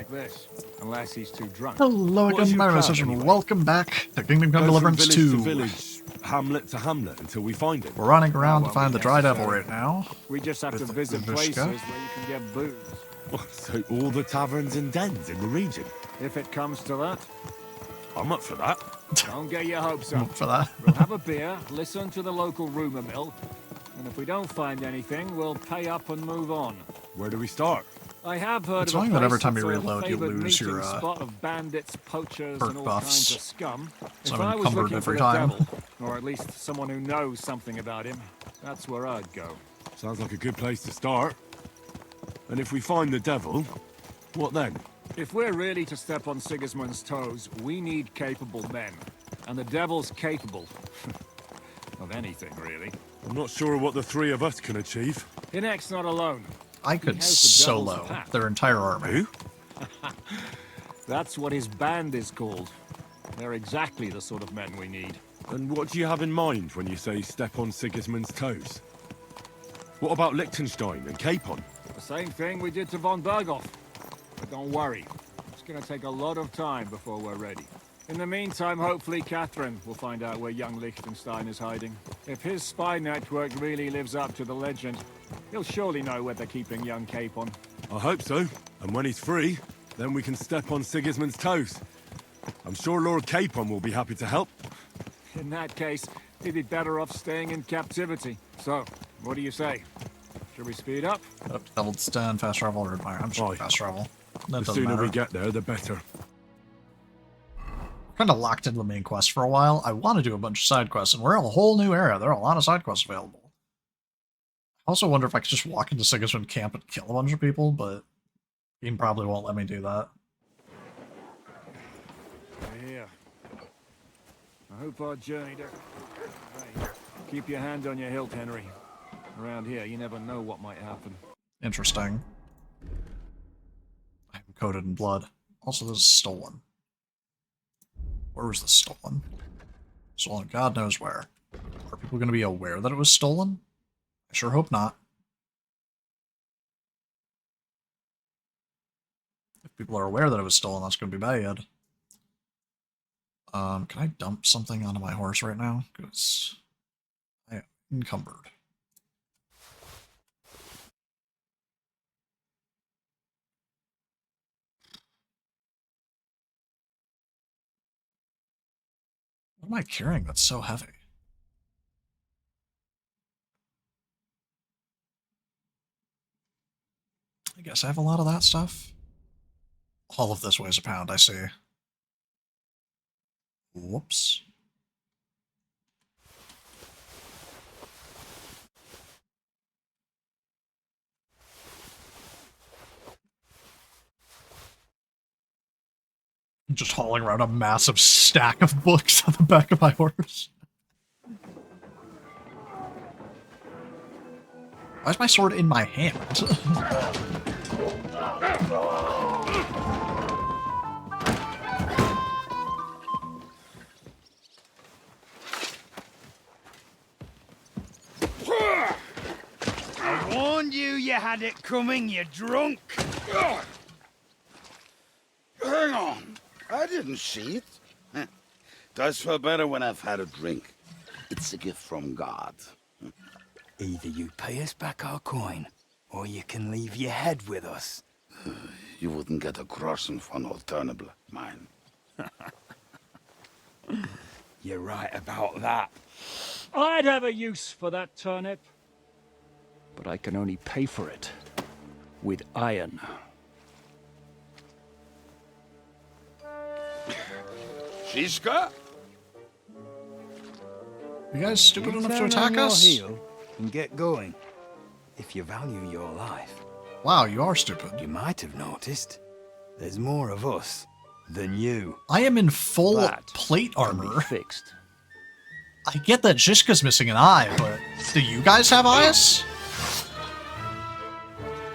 like this, unless he's too drunk. Hello again, my session. Welcome back to Kingdom Come Deliverance 2. Village, hamlet to hamlet until we find it. We're running around to find the Dry Devil right now. We just have to visit places where you can get booze. So all the taverns and dens in the region? If it comes to that. I'm up for that. Don't get your hopes up. For that. We'll have a beer, listen to the local rumour mill, and if we don't find anything, we'll pay up and move on. Where do we start? I have heard It's of a annoying place that every time you that's a reload, you favoured lose your, meeting spot of bandits, poachers, perk and all buffs. kinds of scum. So If I'm I was encumbered looking for every the time. devil, or at least someone who knows something about him, that's where I'd go. Sounds like a good place to start. And if we find the devil, what then? If we're really to step on Sigismund's toes, we need capable men. And the devil's capable. of anything, really. I'm not sure what the three of us can achieve. Inek's not alone. I could solo their entire army. Who? That's what his band is called. They're exactly the sort of men we need. And what do you have in mind when you say step on Sigismund's toes? What about Liechtenstein and Capon? The same thing we did to von Berghoff. But don't worry, it's gonna take a lot of time before we're ready. In the meantime, hopefully Catherine will find out where young Liechtenstein is hiding. If his spy network really lives up to the legend, he'll surely know where they're keeping young Capon. I hope so. And when he's free, then we can step on Sigismund's toes. I'm sure Lord Capon will be happy to help. In that case, he'd be better off staying in captivity. So, what do you say? Should we speed up? Double stand, fast travel, or admire. I'm just fast travel. That The doesn't sooner matter. we get there, the better. Kind of locked into the main quest for a while. I want to do a bunch of side quests, and we're in a whole new area. There are a lot of side quests available. I also wonder if I could just walk into Sigismund camp and kill a bunch of people, but he probably won't let me do that. Here. I hope our journey to... Hey, keep your hand on your hilt, Henry. Around here, you never know what might happen. Interesting. I'm coated in blood. Also, this is stolen. Where was this stolen? Stolen God knows where. Are people going to be aware that it was stolen? I sure hope not. If people are aware that it was stolen, that's going to be bad. Can I dump something onto my horse right now? Because I am encumbered. What am I carrying that's so heavy? I guess I have a lot of that stuff. All of this weighs a pound, I see. Whoops. I'm just hauling around a massive stack of books on the back of my horse. Why is my sword in my hand? I warned you had it coming, you drunk! Hang on. I didn't see it. Does feel better when I've had a drink. It's a gift from God. Either you pay us back our coin, or you can leave your head with us. You wouldn't get a groschen for an alternative, mine. You're right about that. I'd have a use for that turnip. But I can only pay for it with iron. Shiska? You guys stupid enough to Turn attack on your us? heel and get going. If you value your life, Wow, you are stupid. you might have noticed there's more of us than you. I am in full That plate Can be armor. fixed. I get that Zhishka's missing an eye, but do you guys have eyes?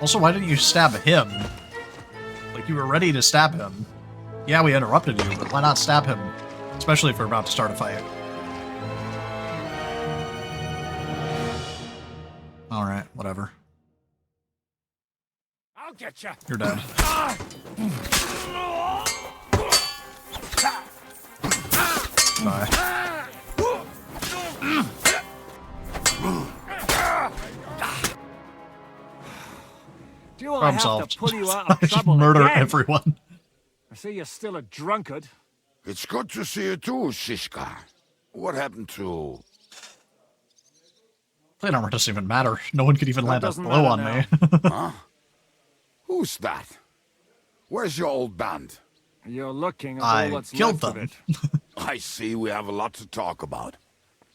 Also, why didn't you stab him? Like, you were ready to stab him. Yeah, we interrupted you, but why not stab him? Especially if we're about to start a fight. Alright, whatever. I'll get you. You're dead. I have solved. to pull you out of Just trouble murder again? everyone. I see you're still a drunkard. It's good to see you too, Shishka. What happened to... Plate armor doesn't even matter. No one could even That land a doesn't blow on matter me. Huh? Who's that? Where's your old band? You're looking at I all that's killed left them. of it. I see we have a lot to talk about.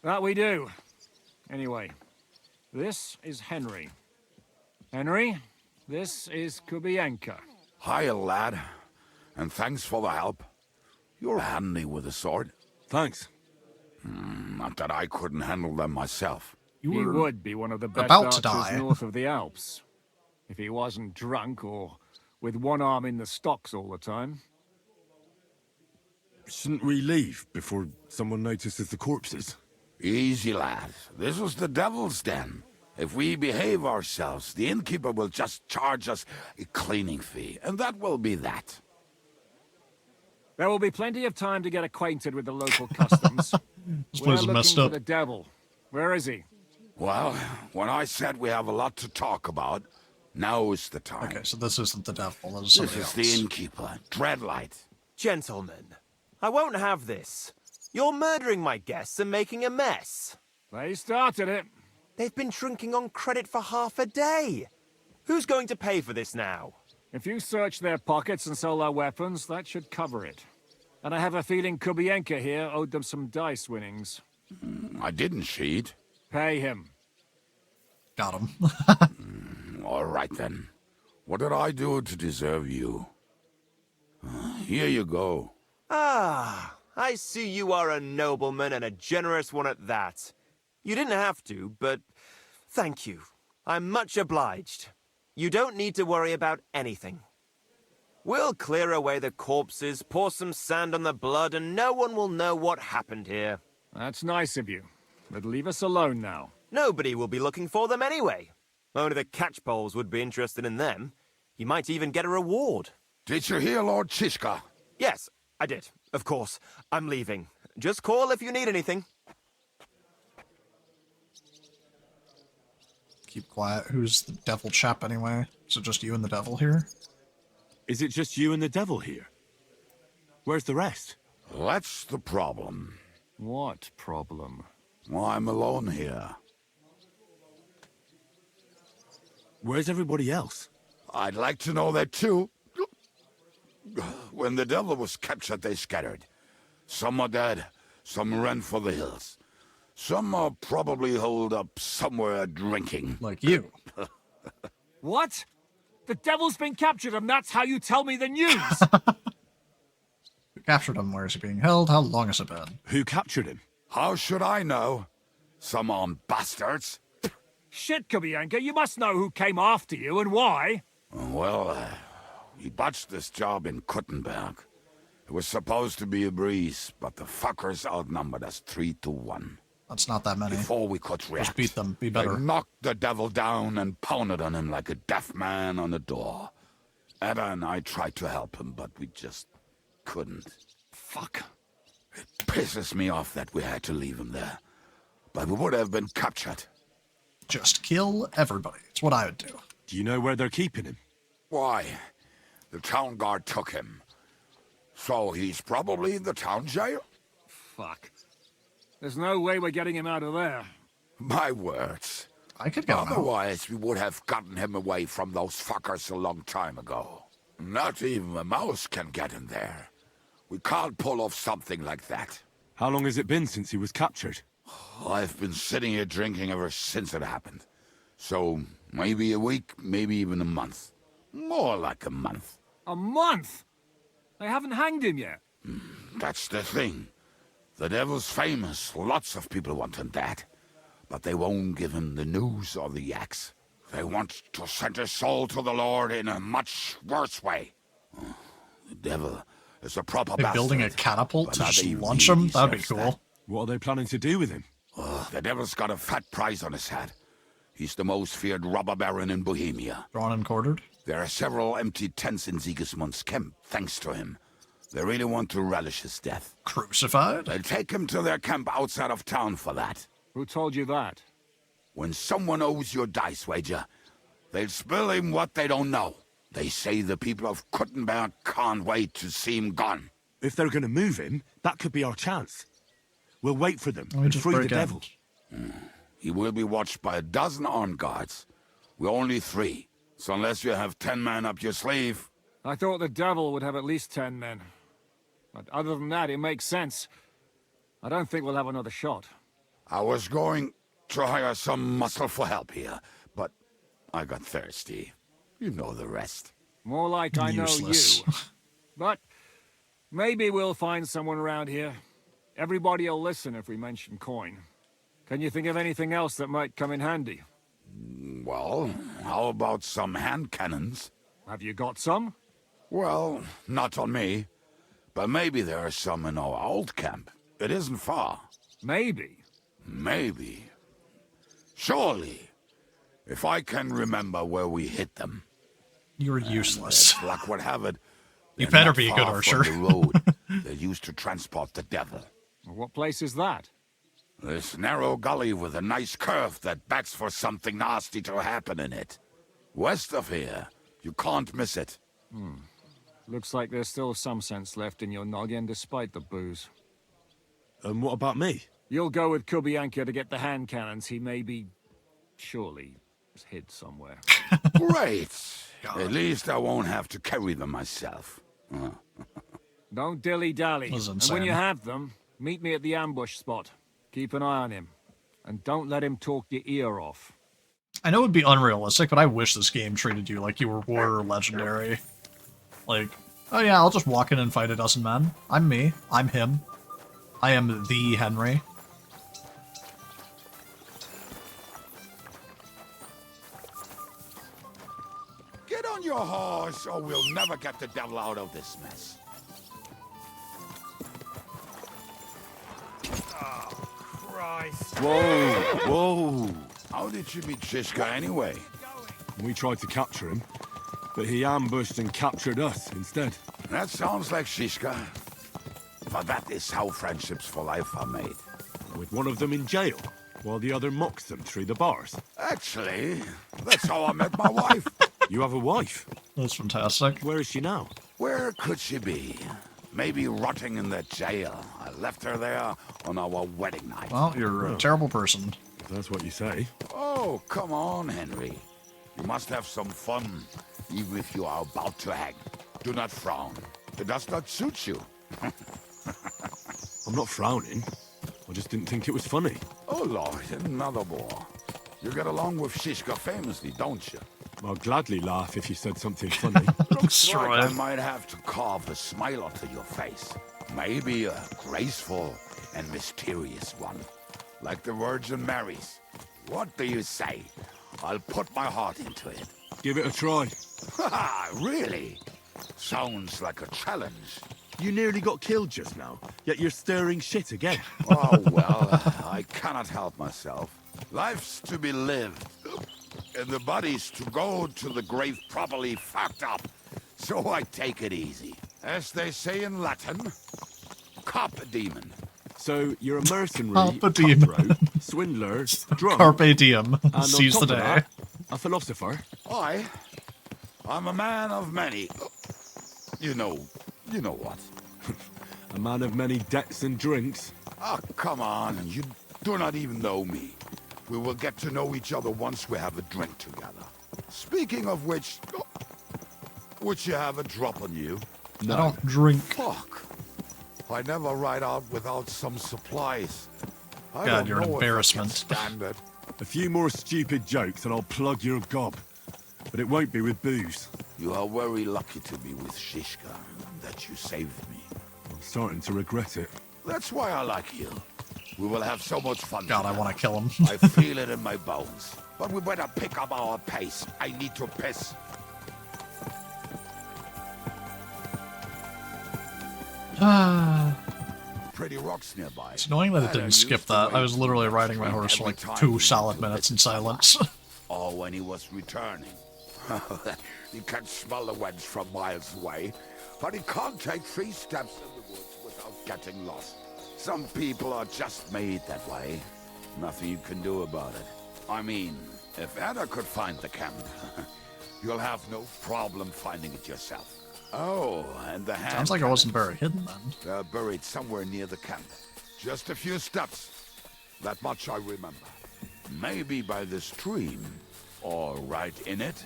That we do. Anyway, this is Henry. Henry, this is Kubienka. Hiya, lad. And thanks for the help. You're handy with a sword. Thanks. Not that I couldn't handle them myself. He would be one of the best about to archers die. north of the Alps. If he wasn't drunk or with one arm in the stocks all the time. Shouldn't we leave before someone notices the corpses? Easy, lad. This was the devil's den. If we behave ourselves, the innkeeper will just charge us a cleaning fee, and that will be that. There will be plenty of time to get acquainted with the local customs. This We're place is looking messed for up. the devil. Where is he? Well, when I said we have a lot to talk about, now is the time. Okay, so this isn't the devil. This is This somebody is else. the innkeeper, Dreadlight. Gentlemen, I won't have this. You're murdering my guests and making a mess. They started it. They've been drinking on credit for half a day. Who's going to pay for this now? If you search their pockets and sell their weapons, that should cover it. And I have a feeling Kubienka here owed them some dice winnings. I didn't cheat. Pay him. Got him. All right, then. What did I do to deserve you? Here you go. Ah, I see you are a nobleman and a generous one at that. You didn't have to, but thank you. I'm much obliged. You don't need to worry about anything. We'll clear away the corpses, pour some sand on the blood, and no one will know what happened here. That's nice of you. But leave us alone now. Nobody will be looking for them anyway. Only the catchpoles would be interested in them. You might even get a reward. Did you hear Lord Chishka? Yes, I did. Of course. I'm leaving. Just call if you need anything. Keep quiet. Who's the devil chap anyway? Is it just you and the devil here? Is it just you and the devil here? Where's the rest? That's the problem. What problem? Well, I'm alone here. Where's everybody else? I'd like to know that too. When the devil was captured, they scattered. Some are dead, some ran for the hills. Some are probably holed up somewhere drinking. Like you. What? The devil's been captured and that's how you tell me the news? We captured him. Where is he being held? How long has it been? Who captured him? How should I know? Some armed bastards? Shit, Kubienka, you must know who came after you and why. Well, we botched this job in Kuttenberg. It was supposed to be a breeze, but the fuckers outnumbered us 3-1. That's not that many. Before we could react, Just beat them. Be better. they knocked the devil down and pounded on him like a deaf man on a door. Ada and I tried to help him, but we just couldn't. Fuck. It pisses me off that we had to leave him there. But we would have been captured. Just kill everybody. It's what I would do. Do you know where they're keeping him? Why? The town guard took him. So he's probably in the town jail? Fuck. There's no way we're getting him out of there. My words. I could get him out. Otherwise, we would have gotten him away from those fuckers a long time ago. Not even a mouse can get in there. We can't pull off something like that. How long has it been since he was captured? I've been sitting here drinking ever since it happened. So, maybe a week, maybe even a month. More like a month. A month? They haven't hanged him yet. That's the thing. The devil's famous. Lots of people want him dead. But they won't give him the news or the axe. They want to send his soul to the Lord in a much worse way. The devil is a proper They're building a bastard, catapult but to now just they launch really him? That'd be deserves cool. that. What are they planning to do with him? The devil's got a fat price on his head. He's the most feared robber baron in Bohemia. Drawn and quartered? There are several empty tents in Sigismund's camp, thanks to him. They really want to relish his death. Crucified? They'll take him to their camp outside of town for that. Who told you that? When someone owes you a dice wager, They'll spill him what they don't know. They say the people of Kuttenberg can't wait to see him gone. If they're gonna move him, that could be our chance. We'll wait for them Let me and just free the break in. devil. He will be watched by a dozen armed guards. We're only 3, so unless you have 10 men up your sleeve... I thought the devil would have at least 10 men. But other than that, it makes sense. I don't think we'll have another shot. I was going to hire some muscle for help here, but I got thirsty. You know the rest. More like I know Useless. you. But maybe we'll find someone around here. Everybody will listen if we mention coin. Can you think of anything else that might come in handy? Well, how about some hand cannons? Have you got some? Well, not on me. But maybe there are some in our old camp. It isn't far. Maybe. Maybe. Surely. If I can remember where we hit them. You're useless. If luck would have it, You they're better not be a good far from archer. the road they used to transport the devil. What place is that? This narrow gully with a nice curve that backs for something nasty to happen in it. West of here. You can't miss it. Looks like there's still some sense left in your noggin despite the booze. And what about me? You'll go with Kubianka to get the hand cannons he may be... surely is hid somewhere. Great. At least I won't have to carry them myself. Don't dilly-dally. That was And when you insane. have them, meet me at the ambush spot. Keep an eye on him. And don't let him talk your ear off. I know it would be unrealistic, but I wish this game treated you like you were legendary. Like, oh yeah, I'll just walk in and fight a dozen men. I'm me. I'm him. I am the Henry. Get on your horse, or we'll never get the devil out of this mess. Christ. Whoa, whoa. How did you meet Shishka anyway? We tried to capture him, but he ambushed and captured us instead. That sounds like Shishka. But that is how friendships for life are made. With one of them in jail, while the other mocks them through the bars. Actually, that's how I met my wife. You have a wife? That's fantastic. Where is she now? Where could she be? Maybe rotting in the jail. I left her there on our wedding night. Well, you're a terrible person. If that's what you say. Oh, come on, Henry. You must have some fun, even if you are about to hang. Do not frown. It does not suit you. I'm not frowning. I just didn't think it was funny. Oh, Lord, another war. You get along with Shishka famously, don't you? I'll gladly laugh if you said something funny. Looks like I Destroyed. might have to carve a smile onto your face. Maybe a graceful and mysterious one. Like the Virgin Mary's. What do you say? I'll put my heart into it. Give it a try. Ha! Really? Sounds like a challenge. You nearly got killed just now, yet you're stirring shit again. Oh, well, I cannot help myself. Life's to be lived. And the body's to go to the grave properly fucked up. So I take it easy. As they say in Latin, carpe demon. So you're a mercenary, Carpe diem. cutthroat, swindler, drunk, Carpe diem. and on Seize top the of day. that, a philosopher. I'm a man of many... You know what. A man of many debts and drinks. Oh, come on. You do not even know me. We will get to know each other once we have a drink together. Speaking of which... Would you have a drop on you? I don't drink. Fuck. I never ride out without some supplies. I God, don't you're an know if I can embarrassment. stand it. A few more stupid jokes and I'll plug your gob. But it won't be with booze. You are very lucky to be with Shishka, that you saved me. I'm starting to regret it. That's why I like you. We will have so much fun God, I together. want to kill him. I feel it in my bones. But we better pick up our pace. I need to piss. Pretty rocks nearby. It's annoying that it I didn't don't skip use the that. I way was literally to riding my drink horse for every like time 2 we solid get to minutes in the silence. Or when he was returning. He can smell the wench from miles away, but he can't take 3 steps in the woods without getting lost. Some people are just made that way. Nothing you can do about it. I mean, If Ada could find the camp, you'll have no problem finding it yourself. Oh, and the hand Sounds like it wasn't very hidden then. They're buried somewhere near the camp. Just a few steps. That much I remember. Maybe by the stream. Or right in it?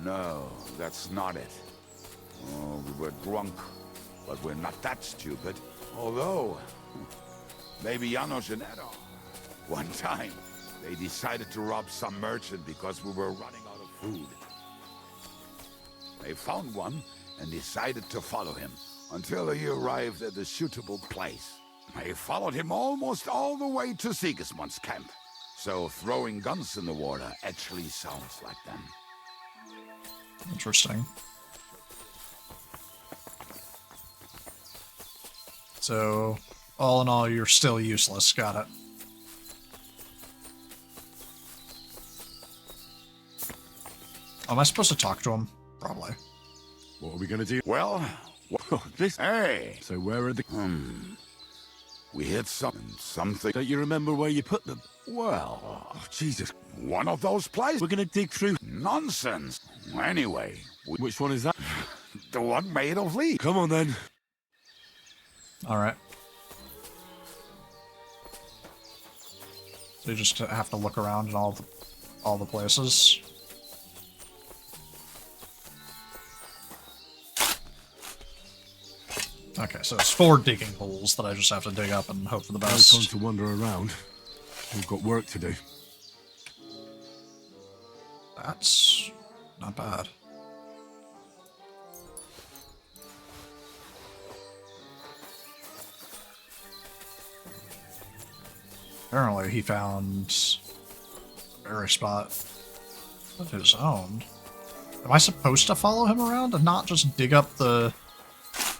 No, that's not it. Oh, we were drunk. But we're not that stupid. Although, maybe Janos and Ada. One time, they decided to rob some merchant because we were running out of food. They found one and decided to follow him until he arrived at a suitable place. They followed him almost all the way to Sigismund's camp. So throwing guns in the water actually sounds like them. Interesting. So, all in all, you're still useless. Got it. Am I supposed to talk to him? Probably. What are we gonna do? Well, This. hey! So where are the... We hit something. Don't you remember where you put them? Well, Oh, Jesus. one of those places. We're gonna dig through... Nonsense. Anyway, Which one is that? the one made of leaves. Come on, then. Alright. So you just have to look around in all the places. Okay, so it's 4 digging holes that I just have to dig up and hope for the No time best. to wander around. We've got work to do. That's not bad. Apparently he found a berry spot of his own. Am I supposed to follow him around and not just dig up the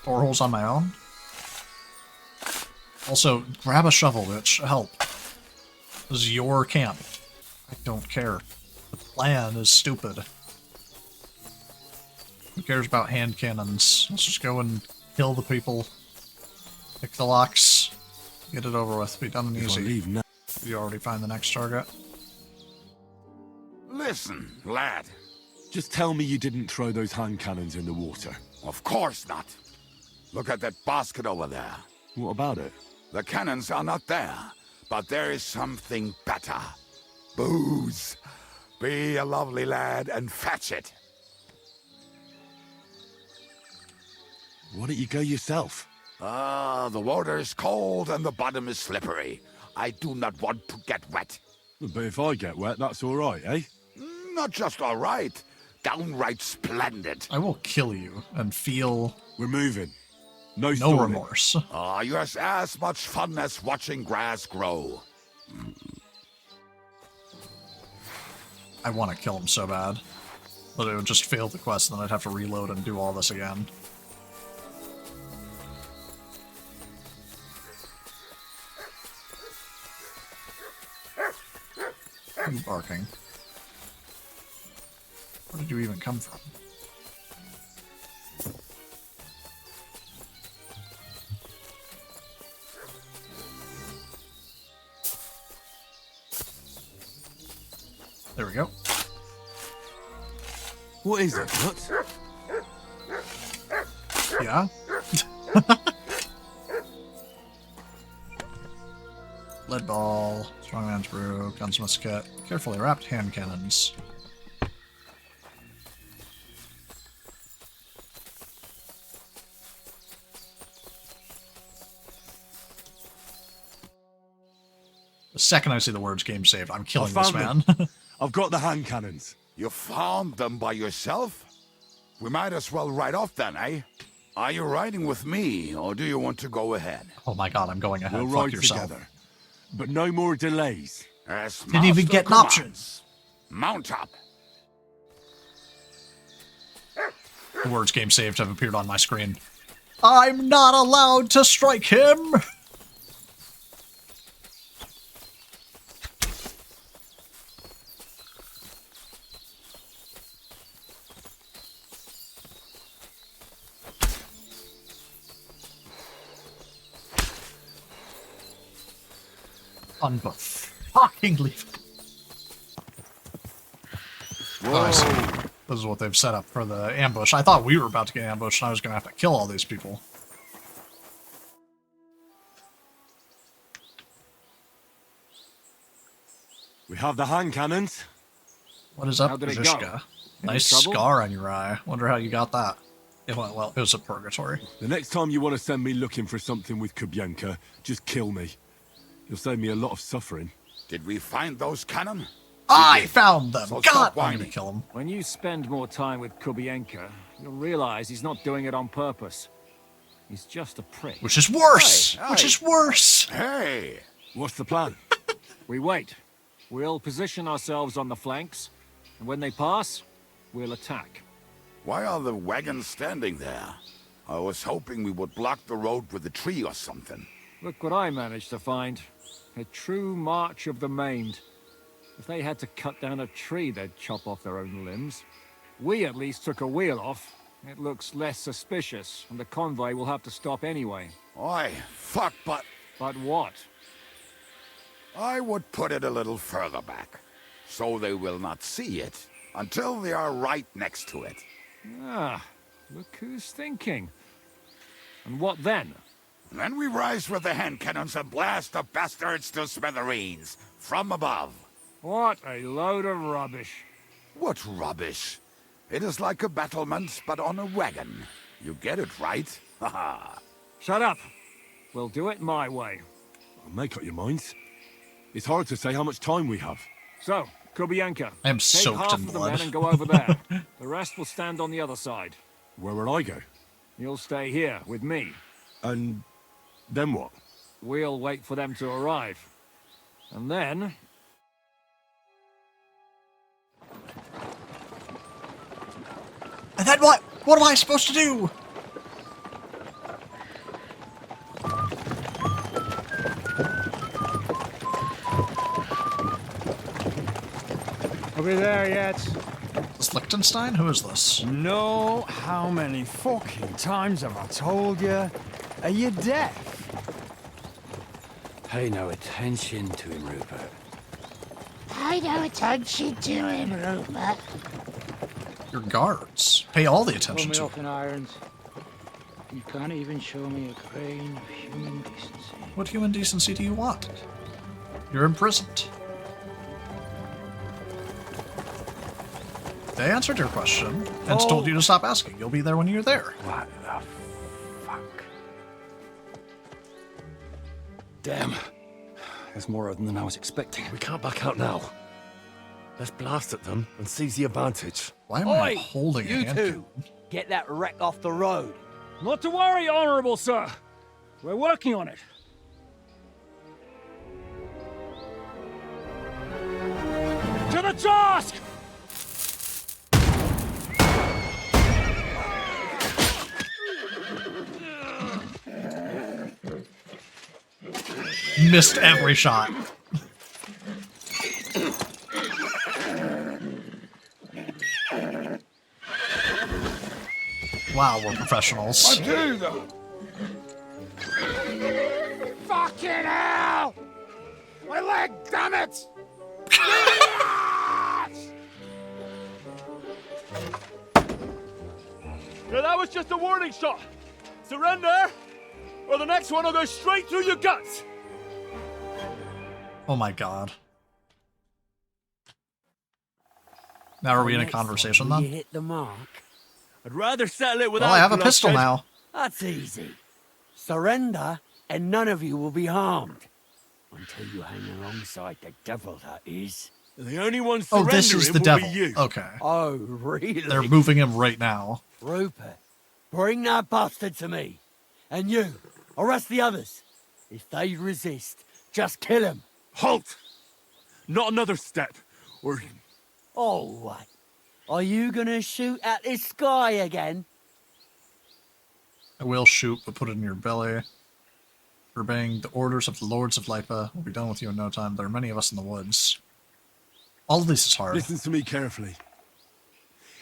boreholes on my own? Also, grab a shovel, bitch. Help. This is your camp. I don't care. The plan is stupid. Who cares about hand cannons? Let's just go and kill the people. Pick the locks. Get it over with. Be done and If I easy. leave now... You already find the next target. Listen, lad. Just tell me you didn't throw those hand cannons in the water. Of course not. Look at that basket over there. What about it? The cannons are not there, but there is something better. Booze. Be a lovely lad and fetch it. Why don't you go yourself? Ah, the water is cold and the bottom is slippery. I do not want to get wet. But if I get wet, that's all right, eh? Not just all right, downright splendid. I will kill you and feel We're moving. No no stalling. remorse. Ah, you have as much fun as watching grass grow. I want to kill him so bad. But it would just fail the quest and then I'd have to reload and do all this again. Who are you barking? Where did you even come from? There we go. What is it, Nuts? Yeah? Lead ball, strongman's brew, gunsmith's kit, carefully wrapped hand cannons. The second I see the words game saved, I'm killing this man. found I've got the hand cannons. You found them by yourself? We might as well ride off then, eh? Are you riding with me, or do you want to go ahead? Oh my god, I'm going ahead. We'll Fuck ride yourself. together. But no more delays. As Didn't even master get an option. commands. Mount up. The words game saved have appeared on my screen. I'm not allowed to strike him! Unbelievably. Oh, I see. This is what they've set up for the ambush. I thought we were about to get ambushed and I was going to have to kill all these people. We have the hand cannons. What is up, How did it go? Zizka? Any Nice trouble? scar on your eye. Wonder how you got that. It went well. It was a purgatory. The next time you want to send me looking for something with Kubienka, just kill me. You'll save me a lot of suffering. Did we find those cannon? I found them! So God! stop I'm gonna whining. kill him. When you spend more time with Kubienka, you'll realize he's not doing it on purpose. He's just a prick. Which is worse! Hey, Which hey. is worse! Hey! What's the plan? We wait. We'll position ourselves on the flanks, and when they pass, we'll attack. Why are the wagons standing there? I was hoping we would block the road with a tree or something. Look what I managed to find. A true march of the maimed. If they had to cut down a tree, they'd chop off their own limbs. We at least took a wheel off. It looks less suspicious, and the convoy will have to stop anyway. Oi, fuck, but But what? I would put it a little further back, so they will not see it until they are right next to it. Ah, look who's thinking. And what then? Then we rise with the hand cannons and blast the bastards to smithereens from above. What a load of rubbish. What rubbish! It is like a battlement, but on a wagon. You get it right? Haha. Shut up. We'll do it my way. Make up your minds. It's hard to say how much time we have. So, Kubienka, I am take soaked half in of the blood. men and go over there. The rest will stand on the other side. Where will I go? You'll stay here with me. And then what? We'll wait for them to arrive. And then... And then what? What am I supposed to do? Are we there yet? Is this Liechtenstein? Who is this? No, how many fucking times have I told you? Are you deaf? Pay no attention to him, Rupert. Pay no attention to him, Rupert. Your guards. Pay all the Pull attention me to off in irons. You can't even show me a grain of human decency. What human decency do you want? You're imprisoned. They answered your question and told you to stop asking. You'll be there when you're there. What the fuck? Damn. There's more of them than I was expecting. We can't back out now. Let's blast at them and seize the advantage. Why am I Oi, holding a you hand two. cannon? Get that wreck off the road. Not to worry, Honorable Sir. We're working on it. To the task! Missed every shot. Wow, we're professionals. Do them! Fucking hell! My leg, damn it! Yeah, that was just a warning shot. Surrender, or the next one will go straight through your guts. Oh my god. Now are we in a Next time, conversation will You then? hit the mark. I'd rather settle it without Well, I have a pistol bloodshed. now. That's easy. Surrender, and none of you will be harmed. Until you hang alongside the devil, that is. The only one Oh, surrendering this is the will devil. be you. Okay. Oh, really? They're moving him right now. Rupert, bring that bastard to me. And you, arrest the others. If they resist, just kill him. Halt! Not another step, or Oh, what? Are you gonna shoot at this sky again? I will shoot, but put it in your belly. Obeying the orders of the lords of Lipa. We'll be done with you in no time. There are many of us in the woods. All of this is hard. Listen to me carefully.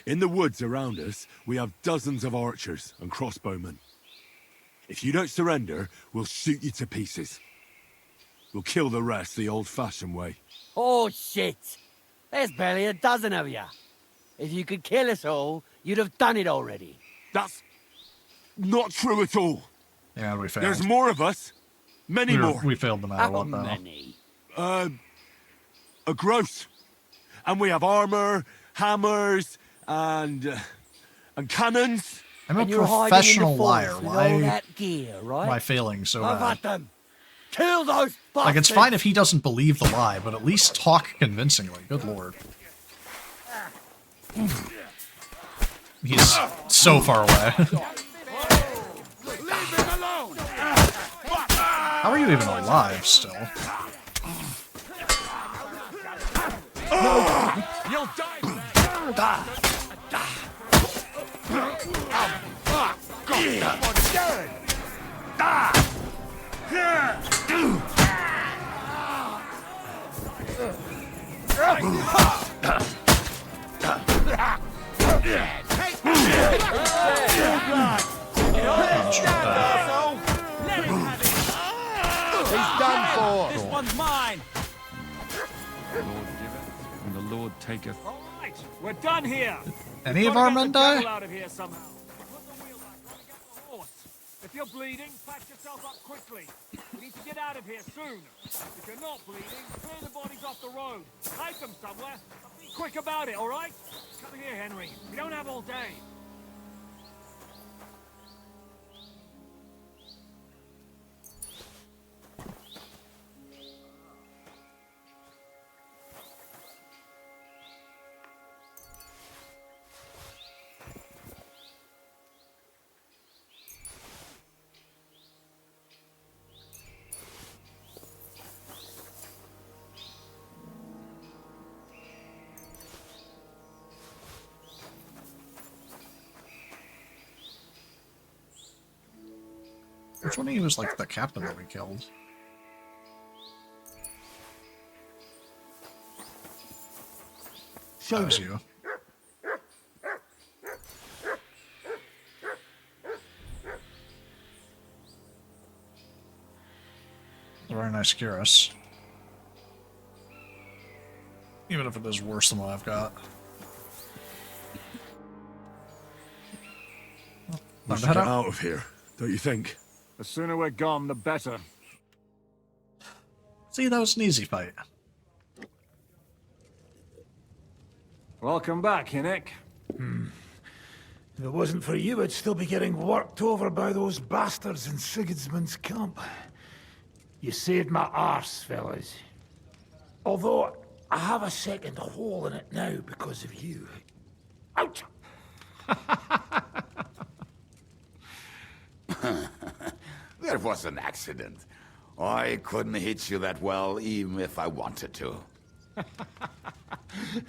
In the woods around us, we have dozens of archers and crossbowmen. If you don't surrender, we'll shoot you to pieces. We'll kill the rest the old-fashioned way. Oh, shit. There's barely a dozen of you. If you could kill us all, you'd have done it already. That's not true at all. Yeah, we failed. There's more of us. Many more. We failed no matter How what, though. many? A gross. And we have armor, hammers, and cannons. I'm a And you're hiding in the professional forest liar. with all Why that gear, right? am I failing so Have bad? at them. Kill those bastards. Like, it's fine if he doesn't believe the lie, but at least talk convincingly. Good lord. He's so far away. How are you even alive still? You'll die. He's done for. This one's mine. The Lord giveth, and the Lord taketh. All right, we're done here. Any of our men die? Out of here somehow. Put the wheel back. Try to get the horse. If you're bleeding, patch yourself up quickly. We need to get out of here soon. If you're not bleeding, clear the bodies off the road. Hide them somewhere. Be quick about it, all right? Come here, Henry. We don't have all day. Which one of you was like the captain that we killed? That was you. Very nice Curious. Even if it is worse than what I've got. We should get out of here, don't you think? The sooner we're gone, the better. See, that was an easy fight. Welcome back, Hinnick. If it wasn't for you, I'd still be getting worked over by those bastards in Sigismund's camp. You saved my arse, fellas. Although, I have a second hole in it now because of you. Ouch! There was an accident. I couldn't hit you that well, even if I wanted to.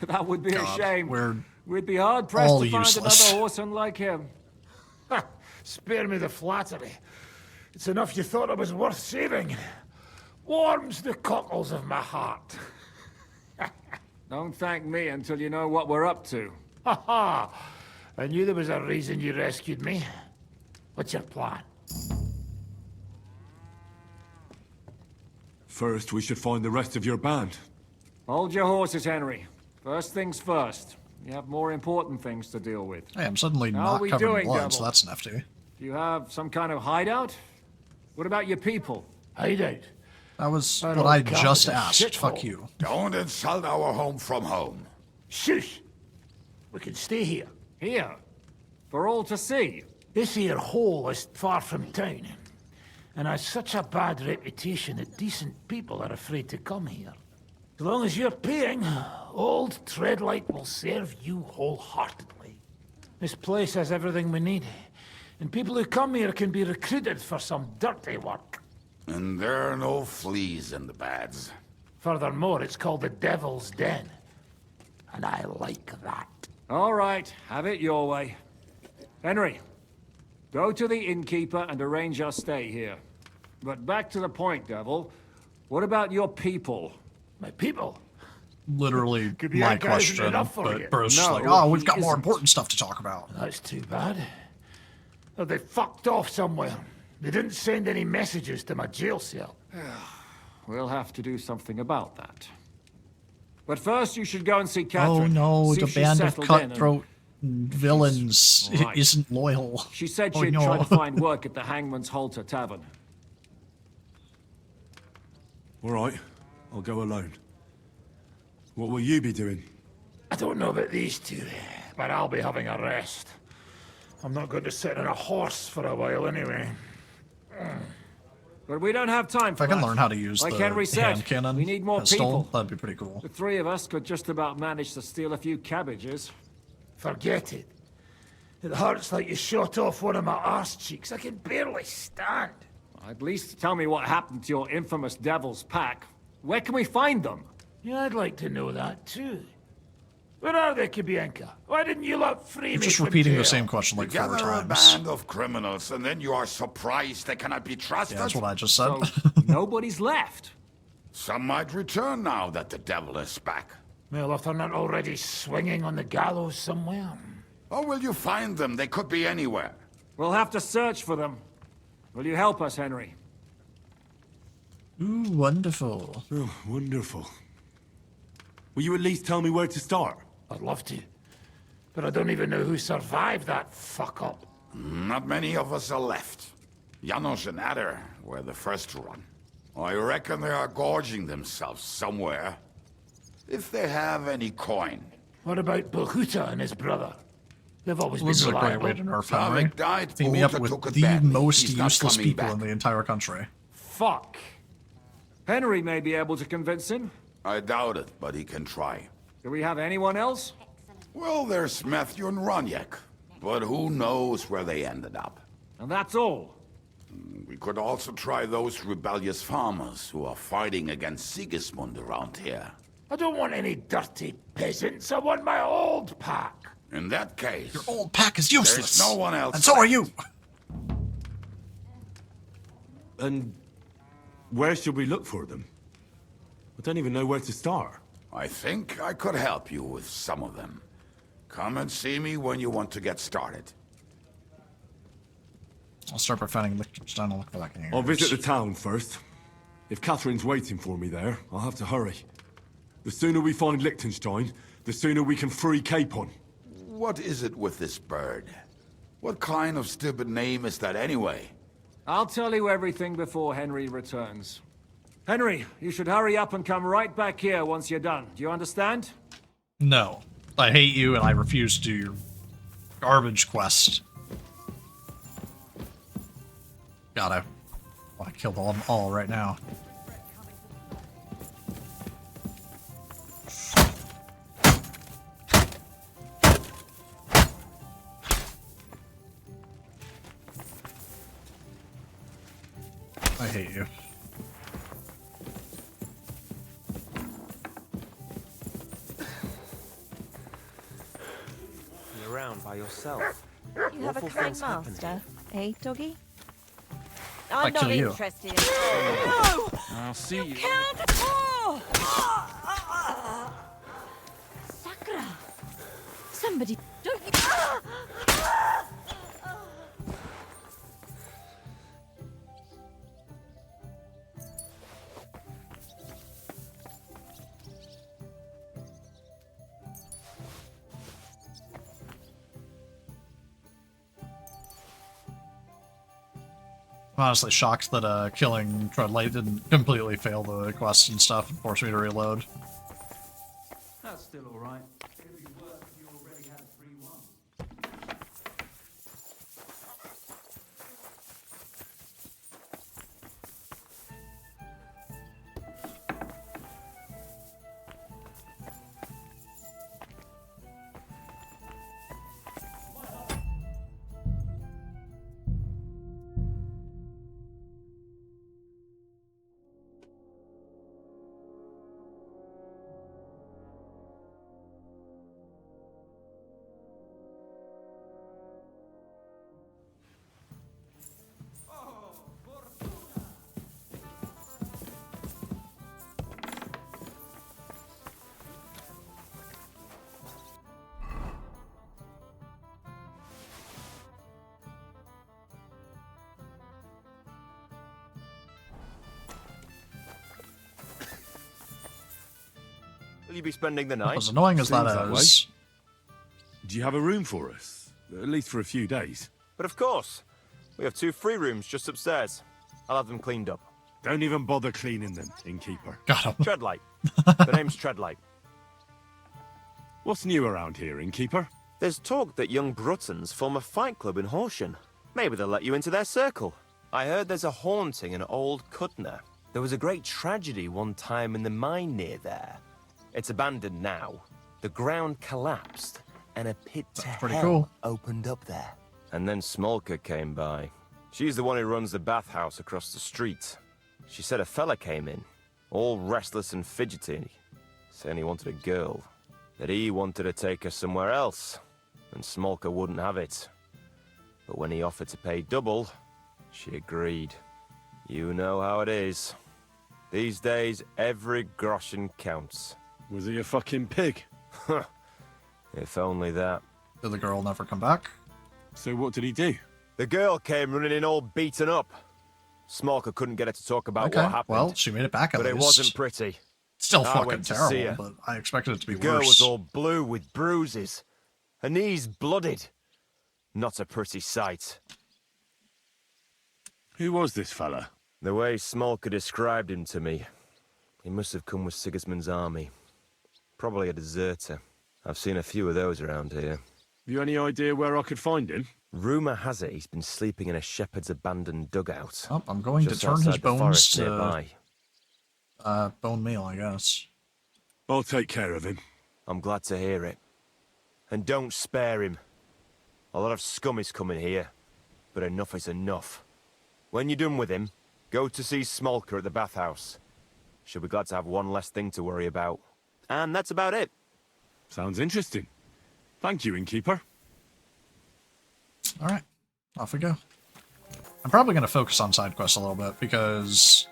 That would be God, a shame. We'd be hard all pressed to find useless. another horse unlike him. Spare me the flattery. It's enough you thought it was worth saving. Warms the cockles of my heart. Don't thank me until you know what we're up to. Ha ha! I knew there was a reason you rescued me. What's your plan? First, we should find the rest of your band. Hold your horses, Henry. First things first. You have more important things to deal with. Hey, I'm suddenly How are not we covered in doing, blood, Devil? so that's nifty. Do you have some kind of hideout? What about your people? Hideout? That was That what old I camp just is a asked. shithole. Fuck you. Don't insult our home from home. Shush! We can stay here. Here? For all to see? This here hole is far from town, and has such a bad reputation that decent people are afraid to come here. As long as you're paying, old Treadlight will serve you wholeheartedly. This place has everything we need, and people who come here can be recruited for some dirty work. And there are no fleas in the beds. Furthermore, it's called the Devil's Den, and I like that. All right, have it your way. Henry, go to the innkeeper and arrange our stay here. But back to the point, Devil. What about your people? My people? Literally Could be my that guy isn't question, enough for you. but Bruce is No, like, oh, we've he got more isn't. important stuff to talk about. That's too bad. Oh, they fucked off somewhere. They didn't send any messages to my jail cell. We'll have to do something about that. But first, you should go and see Oh Catherine. no, see the if she's band of settled in and- cutthroat villains Right. isn't loyal. She said Oh, she'd no. try to find work at the Hangman's Halter Tavern. All right, I'll go alone. What will you be doing? I don't know about these two, but I'll be having a rest. I'm not going to sit on a horse for a while anyway. But we don't have time If for I can that. learn how to use like the Henry said, hand cannon we need more pistol, people. that'd be pretty cool. The three of us could just about manage to steal a few cabbages. Forget it. It hurts like you shot off one of my arse cheeks. I can barely stand. At least tell me what happened to your infamous Devil's Pack. Where can we find them? Yeah, I'd like to know that too. Where are they, Kibienka? Why didn't you lot free You're me just from repeating jail? the same question like 4 Together a times. band of criminals, and then you are surprised they cannot be trusted? Yeah, that's what I just said. So, nobody's left. Some might return now that the devil is back. Well, if they're not already swinging on the gallows somewhere. Or will you find them? They could be anywhere. We'll have to search for them. Will you help us, Henry? Ooh, wonderful. Oh, wonderful. Will you at least tell me where to start? I'd love to. But I don't even know who survived that fuck-up. Not many of us are left. Janos and Adder were the first to run. I reckon they are gorging themselves somewhere. If they have any coin. What about Bohuta and his brother? They've always This is been a great reliable. way to nerf Henry. Slavic died, Team me up Bohuta with took it the badly. most He's not useless coming people back. in the entire country. Fuck. Henry may be able to convince him. I doubt it, but he can try. Do we have anyone else? Well, there's Matthew and Roniek. But who knows where they ended up. And that's all. We could also try those rebellious farmers who are fighting against Sigismund around here. I don't want any dirty peasants. I want my old pack. In that case... Your old pack is useless. There's no one else And so are left. you. And where should we look for them? I don't even know where to start. I think I could help you with some of them. Come and see me when you want to get started. I'll start by finding Liechtenstein. I'll look for that game. I'll visit the town first. If Catherine's waiting for me there, I'll have to hurry. The sooner we find Liechtenstein, the sooner we can free Capon. What is it with this bird? What kind of stupid name is that anyway? I'll tell you everything before Henry returns. Henry, you should hurry up and come right back here once you're done. Do you understand? No. I hate you and I refuse to do your garbage quest. God, I want to kill them all right now. I hate you. You're around by yourself. You have a Awful kind things happen master, eh, doggy? I I'm not kill you. interested in... No! I'll see you. Can't! Oh! Sakra! Somebody... Don't you... I'm honestly shocked that killing Treadlight didn't completely fail the quest and stuff and force me to reload. That's still alright. It'd be worse if you already had 3-1. will you be spending the night? As annoying as that Seems that way. is. Do you have a room for us? At least for a few days. But of course. We have 2 free rooms just upstairs. I'll have them cleaned up. Don't even bother cleaning them, innkeeper. Got him. Treadlight. The name's Treadlight. What's new around here, innkeeper? There's talk that young Bruttons form a fight club in Horsham. Maybe they'll let you into their circle. I heard there's a haunting in Old Cutner. There was a great tragedy one time in the mine near there. It's abandoned now. The ground collapsed, and a pit to pretty hell cool. opened up there. And then Smolka came by. She's the one who runs the bathhouse across the street. She said a fella came in, all restless and fidgety, saying he wanted a girl. That he wanted to take her somewhere else, and Smolka wouldn't have it. But when he offered to pay double, she agreed. You know how it is. These days, every groschen counts. Was he a fucking pig? If only that. Did the girl never come back? So what did he do? The girl came running in all beaten up. Smolka couldn't get her to talk about Okay, what happened. well, she made it back at but least. it wasn't pretty. Still I fucking went to see terrible, her. but I expected it to be The girl worse. was all blue with bruises. Her knees blooded. Not a pretty sight. Who was this fella? The way Smolka described him to me, he must have come with Sigismund's army. Probably a deserter. I've seen a few of those around here. Have you any idea where I could find him? Rumour has it he's been sleeping in a shepherd's abandoned dugout. Oh, I'm going to just turn his outside the bones forest to nearby. bone meal, I guess. I'll take care of him. I'm glad to hear it. And don't spare him. A lot of scum is coming here, but enough is enough. When you're done with him, go to see Smolka at the bathhouse. She'll be glad to have one less thing to worry about. And that's about it. Sounds interesting. Thank you, innkeeper. Alright, off we go. I'm probably going to focus on side quests a little bit, because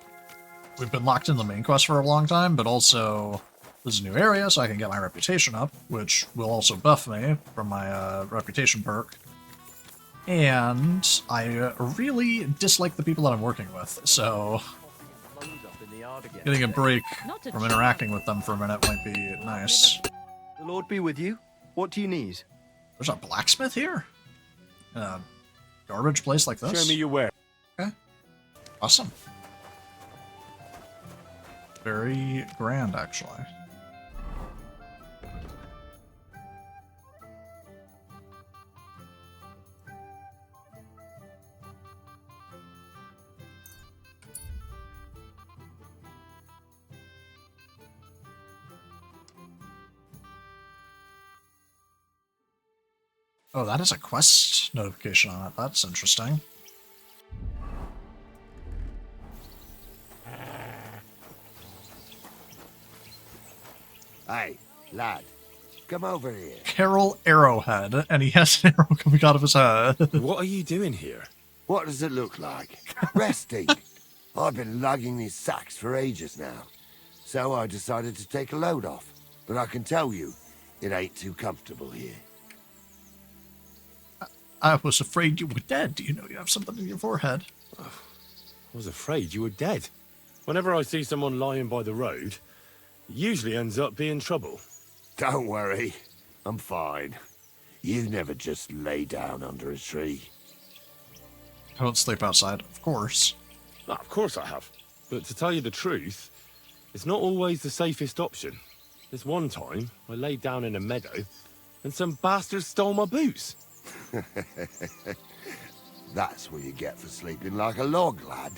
we've been locked in the main quest for a long time, but also this is a new area, so I can get my reputation up, which will also buff me from my reputation perk. And I really dislike the people that I'm working with, so getting a break from interacting with them for a minute might be nice. The Lord be with you. What do you need? There's a blacksmith here? Garbage place like this? Show me your ware. Okay. Awesome. Very grand, actually. Oh, that is a quest notification on it. That's interesting. Hey, lad, come over here. Carol Arrowhead, and he has an arrow coming out of his head. What are you doing here? What does it look like? Resting. I've been lugging these sacks for ages now, so I decided to take a load off. But I can tell you, it ain't too comfortable here. I was afraid you were dead. Do you know you have something in your forehead? I was afraid you were dead. Whenever I see someone lying by the road, it usually ends up being trouble. Don't worry, I'm fine. You never just lay down under a tree. I won't sleep outside, of course. Ah, of course I have. But to tell you the truth, it's not always the safest option. This one time, I laid down in a meadow, and some bastards stole my boots. That's what you get for sleeping like a log, lad.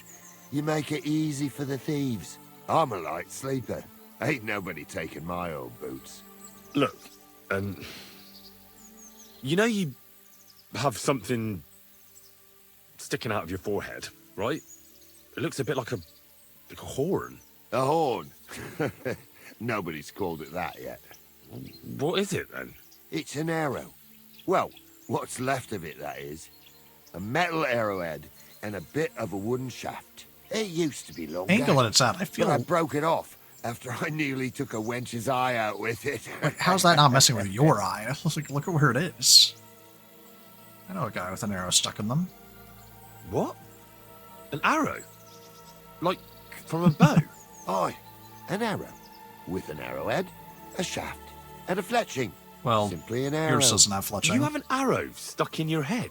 You make it easy for the thieves. I'm a light sleeper. Ain't nobody taking my old boots. Look, you know you have something sticking out of your forehead, right? It looks a bit like a horn. A horn? Nobody's called it that yet. What is it, then? It's an arrow. Well, what's left of it, that is. A metal arrowhead and a bit of a wooden shaft. It used to be longer. Angle it's at. I feel. But I broke it off after I nearly took a wench's eye out with it. Wait, how's that not messing with your eye? Like, look at where it is. I know a guy with an arrow stuck in them. What? An arrow? Like, from a bow? Aye, an arrow. With an arrowhead. a shaft, and a fletching. Well, Simply an arrow. yours doesn't have fletching. You have an arrow stuck in your head.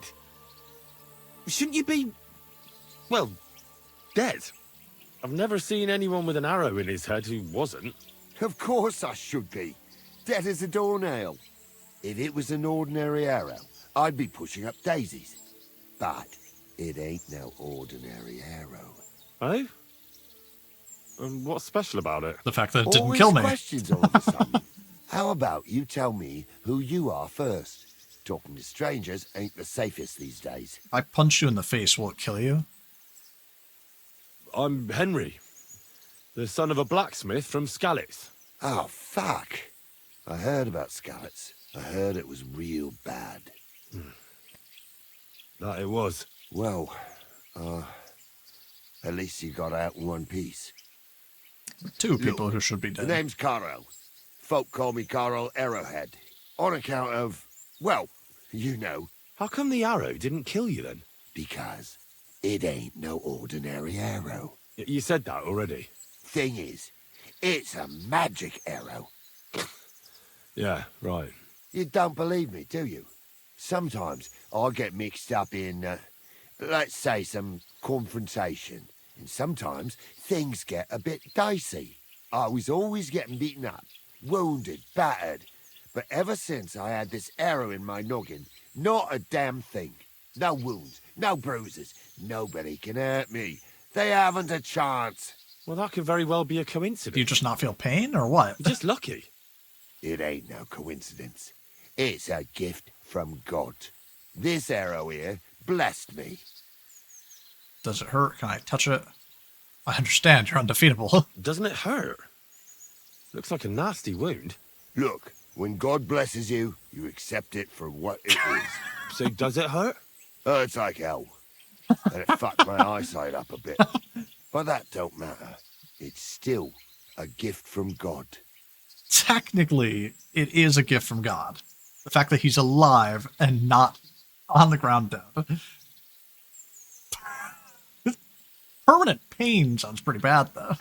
Shouldn't you be, well, dead? I've never seen anyone with an arrow in his head who wasn't. Of course I should be. Dead as a doornail. If it was an ordinary arrow, I'd be pushing up daisies. But it ain't no ordinary arrow. Oh? And what's special about it? The fact that it didn't Always kill me. questions all of a sudden. How about you tell me who you are first? Talking to strangers ain't the safest these days. If I punch you in the face, will it kill you? I'm Henry, the son of a blacksmith from Skalitz. Oh, fuck. I heard about Skalitz. I heard it was real bad. That it was. Well, at least you got out in one piece. Two people who should be The dead. name's Carl. Folk call me Carl Arrowhead. On account of, well, you know. How come the arrow didn't kill you then? Because it ain't no ordinary arrow. You said that already. Thing is, it's a magic arrow. Yeah, right. You don't believe me, do you? Sometimes I get mixed up in, let's say, some confrontation. And sometimes things get a bit dicey. I was always getting beaten up, wounded, battered. But ever since I had this arrow in my noggin, not a damn thing. No wounds, no bruises. Nobody can hurt me. They haven't a chance. Well, that could very well be a coincidence. Do you just not feel pain, or what? You're just lucky. It ain't no coincidence. It's a gift from God. This arrow here blessed me. Does it hurt? Can I touch it? I understand, you're undefeatable. Doesn't it hurt? Looks like a nasty wound. Look, when God blesses you, you accept it for what it is. So does it hurt? Hurts like hell. And it fucked my eyesight up a bit. But that don't matter. It's still a gift from God. Technically, it is a gift from God. The fact that he's alive and not on the ground dead. Permanent pain sounds pretty bad, though.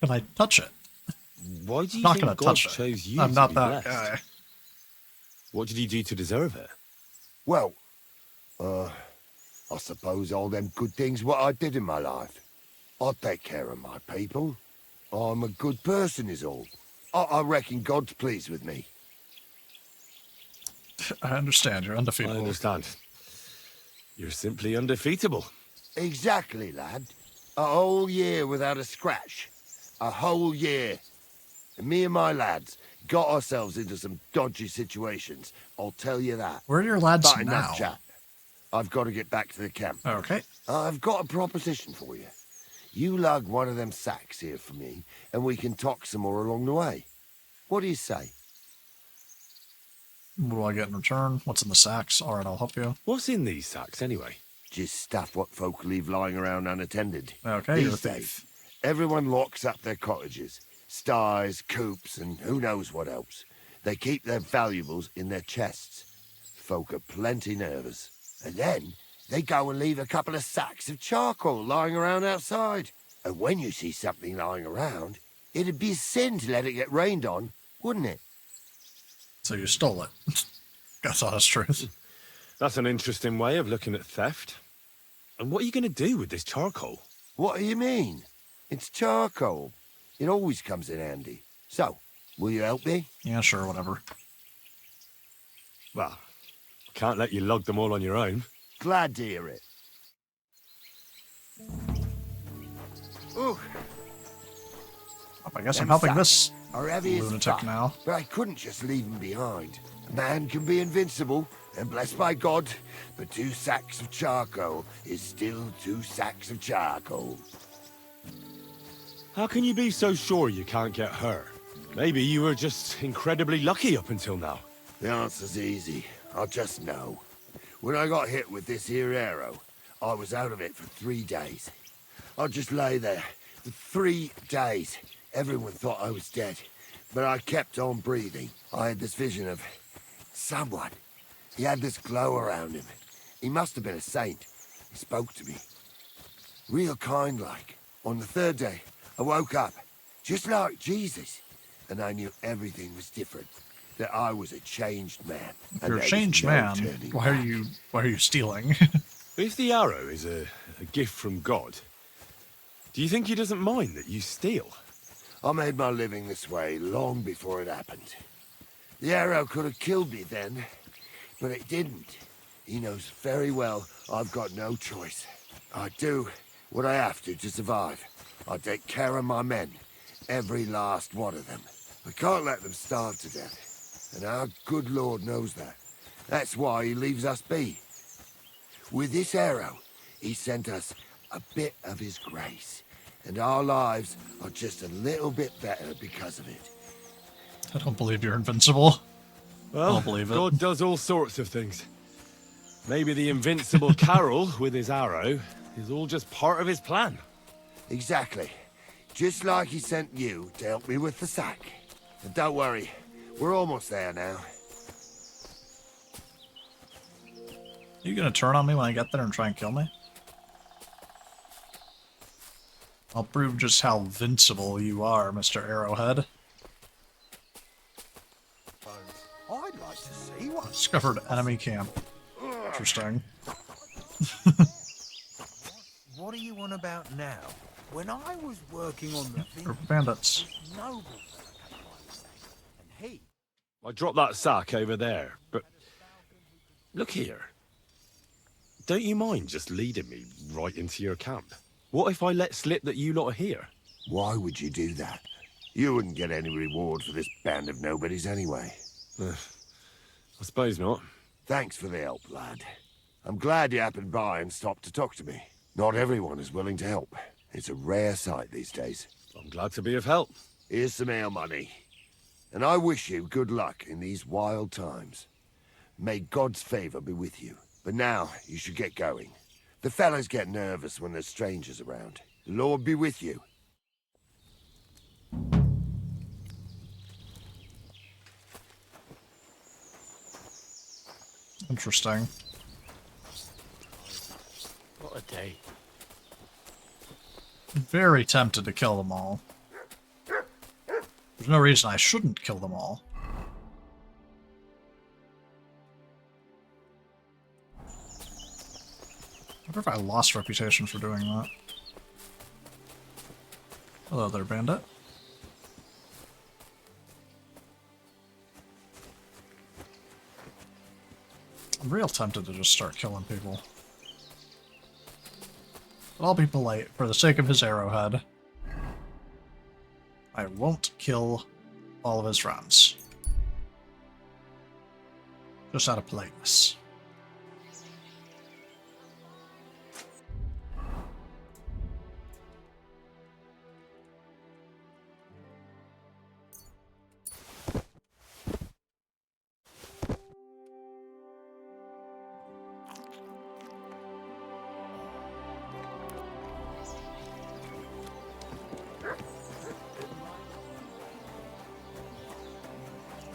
Can I touch it? Why do you Not think gonna God touch it. chose you I'm to not be that blessed? guy. What did you do to deserve it? Well, I suppose all them good things what I did in my life. I take care of my people. I'm a good person is all. I reckon God's pleased with me. I understand, you're undefeatable. I understand. You're simply undefeatable. Exactly, lad. A whole year without a scratch. A whole year. And me and my lads got ourselves into some dodgy situations. I'll tell you that. Where are your lads But now? enough chat. I've got to get back to the camp. Okay. I've got a proposition for you. You lug one of them sacks here for me, and we can talk some more along the way. What do you say? What do I get in return? What's in the sacks? Alright, I'll help you. What's in these sacks, anyway? Just stuff what folk leave lying around unattended. Okay, you're a These thief. days, everyone locks up their cottages, sties, coops, and who knows what else. They keep their valuables in their chests. Folk are plenty nervous. And then they go and leave a couple of sacks of charcoal lying around outside. And when you see something lying around, it'd be a sin to let it get rained on, wouldn't it? So you stole it. That's honest truth. That's an interesting way of looking at theft. And what are you going to do with this charcoal? What do you mean? It's charcoal. It always comes in handy. So, will you help me? Yeah, sure, whatever. Well, I can't let you lug them all on your own. Glad to hear it. Ooh. I guess I'm Them helping sacks this are heavy as lunatic fuck, now. but I couldn't just leave them behind. Man can be invincible and blessed by God, but 2 sacks of charcoal is still 2 sacks of charcoal. How can you be so sure you can't get hurt? Maybe you were just incredibly lucky up until now. The answer's easy. I just know. When I got hit with this here arrow, I was out of it for 3 days. I just lay there for 3 days. Everyone thought I was dead, but I kept on breathing. I had this vision of someone. He had this glow around him. He must have been a saint. He spoke to me. Real kind like. On the 3rd day, I woke up, just like Jesus. and I knew everything was different. That I was a changed man. If you're a changed man, why are you stealing? If the arrow is a gift from God, do you think he doesn't mind that you steal? I made my living this way long before it happened. The arrow could have killed me then, but it didn't. He knows very well I've got no choice. I do what I have to survive. I take care of my men, every last one of them. I can't let them starve to death. And our good Lord knows that. That's why he leaves us be. With this arrow, he sent us a bit of his grace. And our lives are just a little bit better because of it. I don't believe you're invincible. Well, I don't believe it. God does all sorts of things. Maybe the invincible Carol with his arrow is all just part of his plan. Exactly. Just like he sent you to help me with the sack. And don't worry. We're almost there now. Are you gonna turn on me when I get there and try and kill me? I'll prove just how invincible you are, Mr. Arrowhead. I'd like to see one. Discovered enemy camp. Interesting. What are you on about now? When I was working on the They're bandits. noble, and he I dropped that sack over there, but look here. Don't you mind just leading me right into your camp? What if I let slip that you lot are here? Why would you do that? You wouldn't get any reward for this band of nobodies anyway. I suppose not. Thanks for the help, lad. I'm glad you happened by and stopped to talk to me. Not everyone is willing to help. It's a rare sight these days. I'm glad to be of help. Here's some ale money. And I wish you good luck in these wild times. May God's favor be with you. But now, you should get going. The fellas get nervous when there's strangers around. The Lord be with you. Interesting. What a day. Very tempted to kill them all. There's no reason I shouldn't kill them all. I wonder if I lost reputation for doing that. Hello there, bandit. I'm real tempted to just start killing people. But I'll be polite for the sake of his arrowhead. I won't kill all of his friends. Just out of politeness.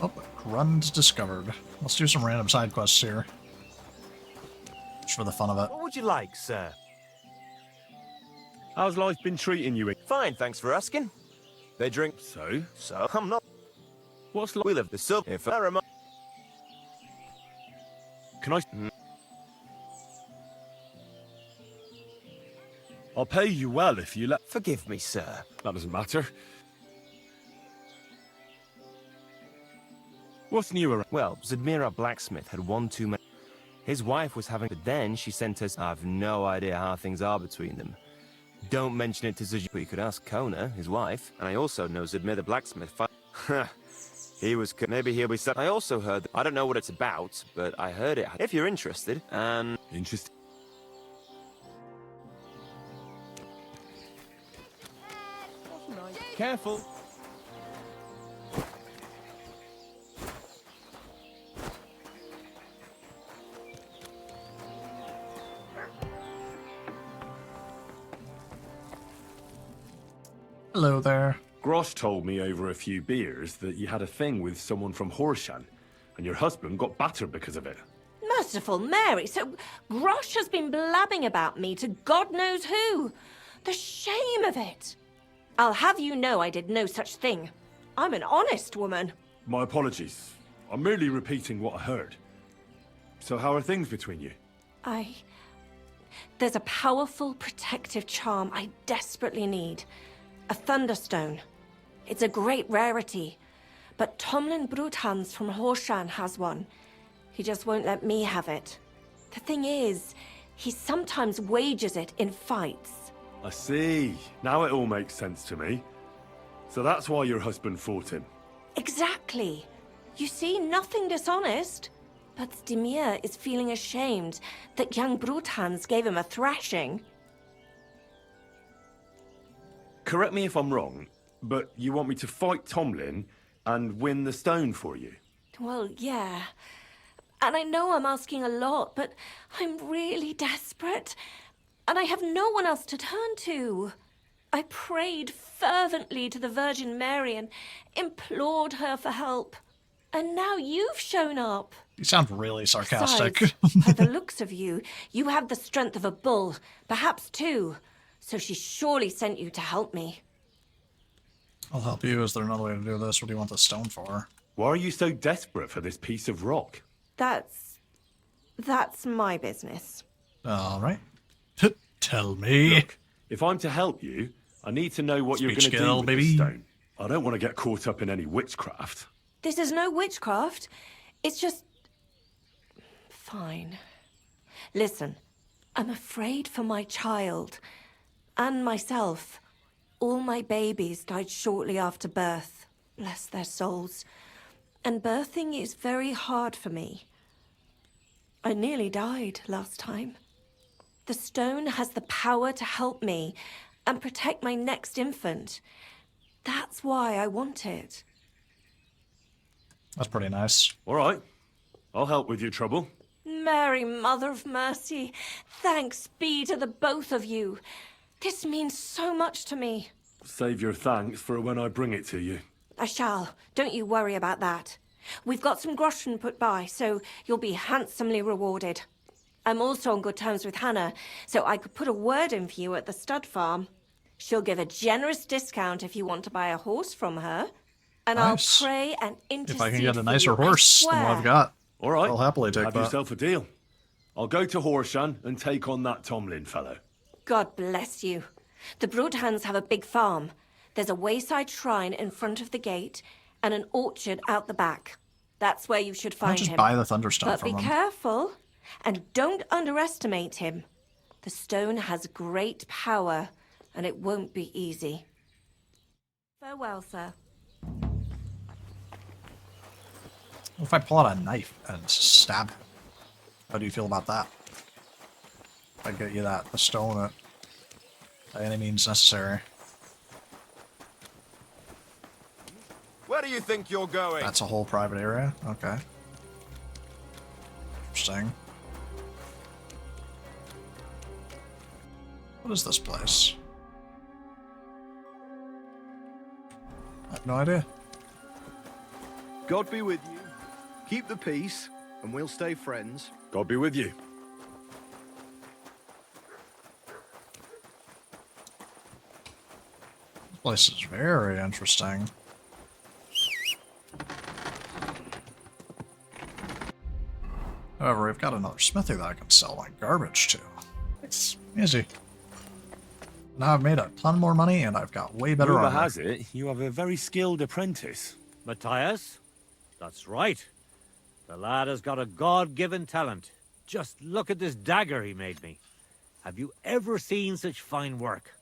Oh, Grund's discovered. Let's do some random side quests here. Just for the fun of it. What would you like, sir? How's life been treating you? Fine, thanks for asking. They drink. So? So? I'm not. What's We live the sub. If I remind. Can I? I'll pay you well if you let. Forgive me, sir. That doesn't matter. What's new around? Well, Zadmira Blacksmith had one too many. His wife was having, but then she sent us. I've no idea how things are between them. Don't mention it to Zadmira. But you could ask Kona, his wife, and I also know Zadmir the Blacksmith. He was. Maybe he'll be. I also heard. I don't know what it's about, but I heard it. If you're interested, and interested. Careful. Hello there. Grosh told me over a few beers that you had a thing with someone from Horshan, and your husband got battered because of it. Merciful Mary, so Grosh has been blabbing about me to God knows who. The shame of it. I'll have you know I did no such thing. I'm an honest woman. My apologies. I'm merely repeating what I heard. So how are things between you? There's a powerful protective charm I desperately need. A ThunderStone. It's a great rarity. But Tomlin Bruthans from Horshan has one. He just won't let me have it. The thing is, he sometimes wages it in fights. I see. Now it all makes sense to me. So that's why your husband fought him. Exactly. You see, nothing dishonest. But Stimir is feeling ashamed that young Bruthans gave him a thrashing. Correct me if I'm wrong, but you want me to fight Tomlin and win the stone for you? Well, yeah. And I know I'm asking a lot, but I'm really desperate. And I have no one else to turn to. I prayed fervently to the Virgin Mary and implored her for help. And now you've shown up. You sound really sarcastic. Besides, by the looks of you, you have the strength of a bull, perhaps two. So she surely sent you to help me. I'll help you. Is there another way to do this? What do you want the stone for? Why are you so desperate for this piece of rock? That's my business. All right. Tell me. Look, if I'm to help you, I need to know what you're going to do with this stone. I don't want to get caught up in any witchcraft. This is no witchcraft. It's just... Fine. Listen, I'm afraid for my child. And myself. All my babies died shortly after birth. Bless their souls. And birthing is very hard for me. I nearly died last time. The stone has the power to help me and protect my next infant. That's why I want it. That's pretty nice. All right. I'll help with your trouble. Mary, Mother of Mercy, thanks be to the both of you. This means so much to me. Save your thanks for when I bring it to you. I shall. Don't you worry about that. We've got some groschen put by, so you'll be handsomely rewarded. I'm also on good terms with Hannah, so I could put a word in for you at the stud farm. She'll give a generous discount if you want to buy a horse from her. And Nice. I'll pray and intercede If I can get a for nicer you, I horse than what swear. I've got, All right. I'll happily take Have that. yourself a deal. I'll go to Horshan and take on that Tomlin fellow. God bless you. The Broadhands have a big farm. There's a wayside shrine in front of the gate and an orchard out the back. That's where you should Why not find just him. buy the ThunderStone But from be him? careful and don't underestimate him. The stone has great power and it won't be easy. Farewell, sir. What if I pull out a knife and stab him? How do you feel about that? If I get you the stone by any means necessary. Where do you think you're going? That's a whole private area? Okay. Interesting. What is this place? I have no idea. God be with you. Keep the peace, and we'll stay friends. God be with you. This place is very interesting. However, we've got another smithy that I can sell my garbage to. It's easy. Now I've made a ton more money, and I've got way better Rumor armor. has it, you have a very skilled apprentice. Matthias? That's right. The lad has got a God-given talent. Just look at this dagger he made me. Have you ever seen such fine work?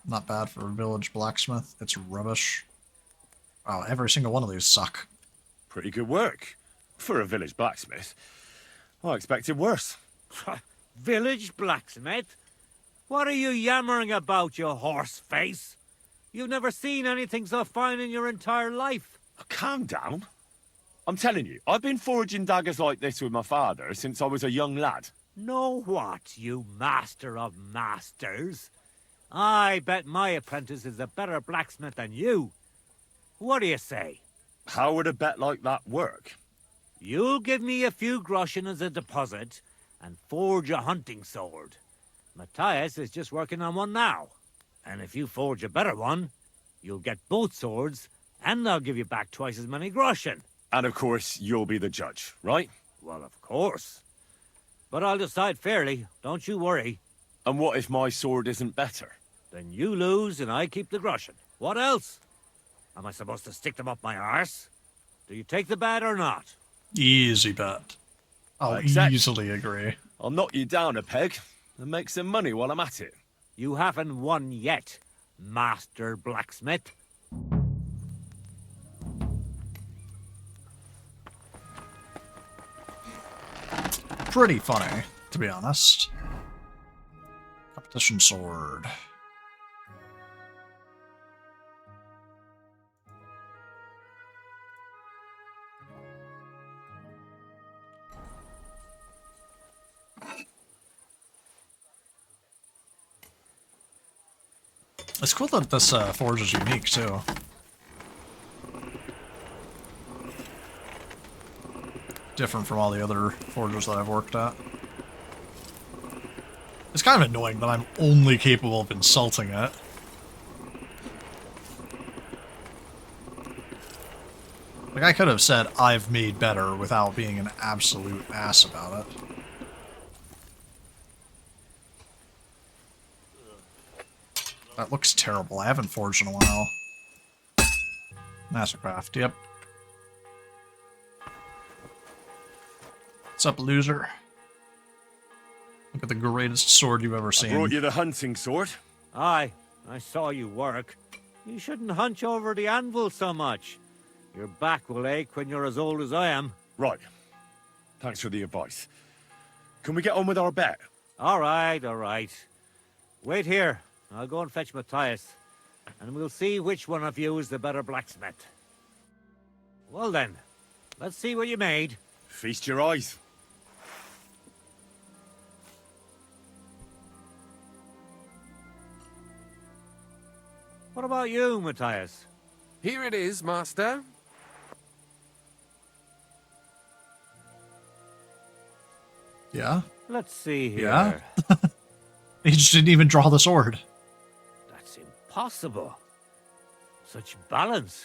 Not bad for a village blacksmith. It's rubbish. Wow, every single one of these suck. Pretty good work. For a village blacksmith. I expected worse. Village blacksmith? What are you yammering about, you horse face? You've never seen anything so fine in your entire life. Calm down. I'm telling you, I've been forging daggers like this with my father since I was a young lad. Know what, you master of masters? I bet my apprentice is a better blacksmith than you. What do you say? How would a bet like that work? You'll give me a few groschen as a deposit, and forge a hunting sword. Matthias is just working on one now. And if you forge a better one, you'll get both swords, and they'll give you back twice as many groschen. And of course, you'll be the judge, right? Well, of course. But I'll decide fairly, don't you worry. And what if my sword isn't better? Then you lose and I keep the groschen. What else? Am I supposed to stick them up my arse? Do you take the bet or not? Easy bet. I'll easily agree. I'll knock you down a peg and make some money while I'm at it. You haven't won yet, Master Blacksmith. Pretty funny, to be honest. Competition sword. It's cool that this forge is unique, too. Different from all the other forges that I've worked at. It's kind of annoying that I'm only capable of insulting it. Like, I could have said, I've made better, without being an absolute ass about it. That looks terrible. I haven't forged in a while. Mastercraft, yep. What's up, loser? Look at the greatest sword you've ever seen. I brought you the hunting sword. Aye, I saw you work. You shouldn't hunch over the anvil so much. Your back will ache when you're as old as I am. Right. Thanks for the advice. Can we get on with our bet? All right, all right. Wait here. I'll go and fetch Matthias, and we'll see which one of you is the better blacksmith. Well then, let's see what you made. Feast your eyes. What about you, Matthias? Here it is, Master. Yeah? Let's see here. Yeah? He just didn't even draw the sword. That's impossible. Such balance.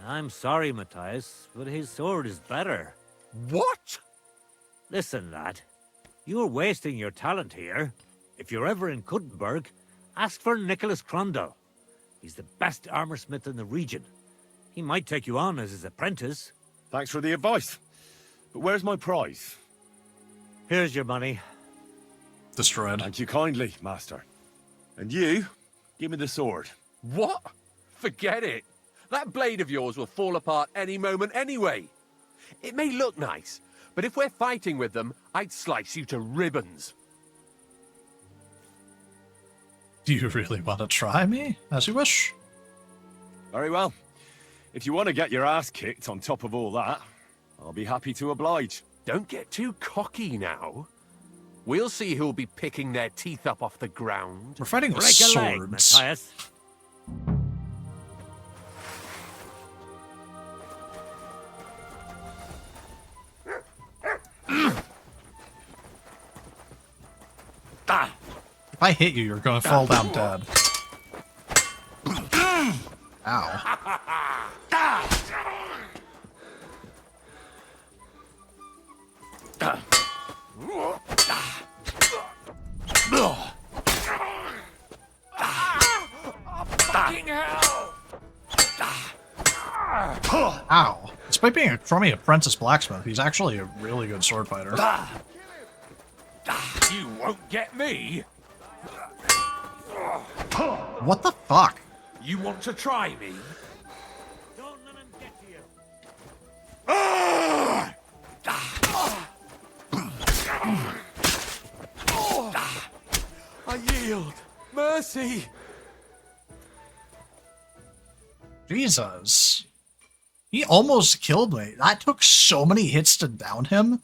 I'm sorry, Matthias, but his sword is better. What? Listen, lad. You're wasting your talent here. If you're ever in Kuttenberg, ask for Nicholas Crondell. He's the best armorsmith in the region. He might take you on as his apprentice. Thanks for the advice. But where's my prize? Here's your money. Destroyed. Thank you kindly, Master. And you, give me the sword. What? Forget it. That blade of yours will fall apart any moment anyway. It may look nice, but if we're fighting with them, I'd slice you to ribbons. Do you really want to try me? As you wish. Very well. If you want to get your ass kicked on top of all that, I'll be happy to oblige. Don't get too cocky now. We'll see who'll be picking their teeth up off the ground. We're fighting with Break a leg, swords. Matthias. If I hit you, you're going to fall down dead. Ow. Fucking hell! Ow. Despite being a crummy apprentice blacksmith, he's actually a really good sword fighter. You won't get me! What the fuck? You want to try me? Don't let him get to you. I yield. Mercy! Jesus. He almost killed me. That took so many hits to down him.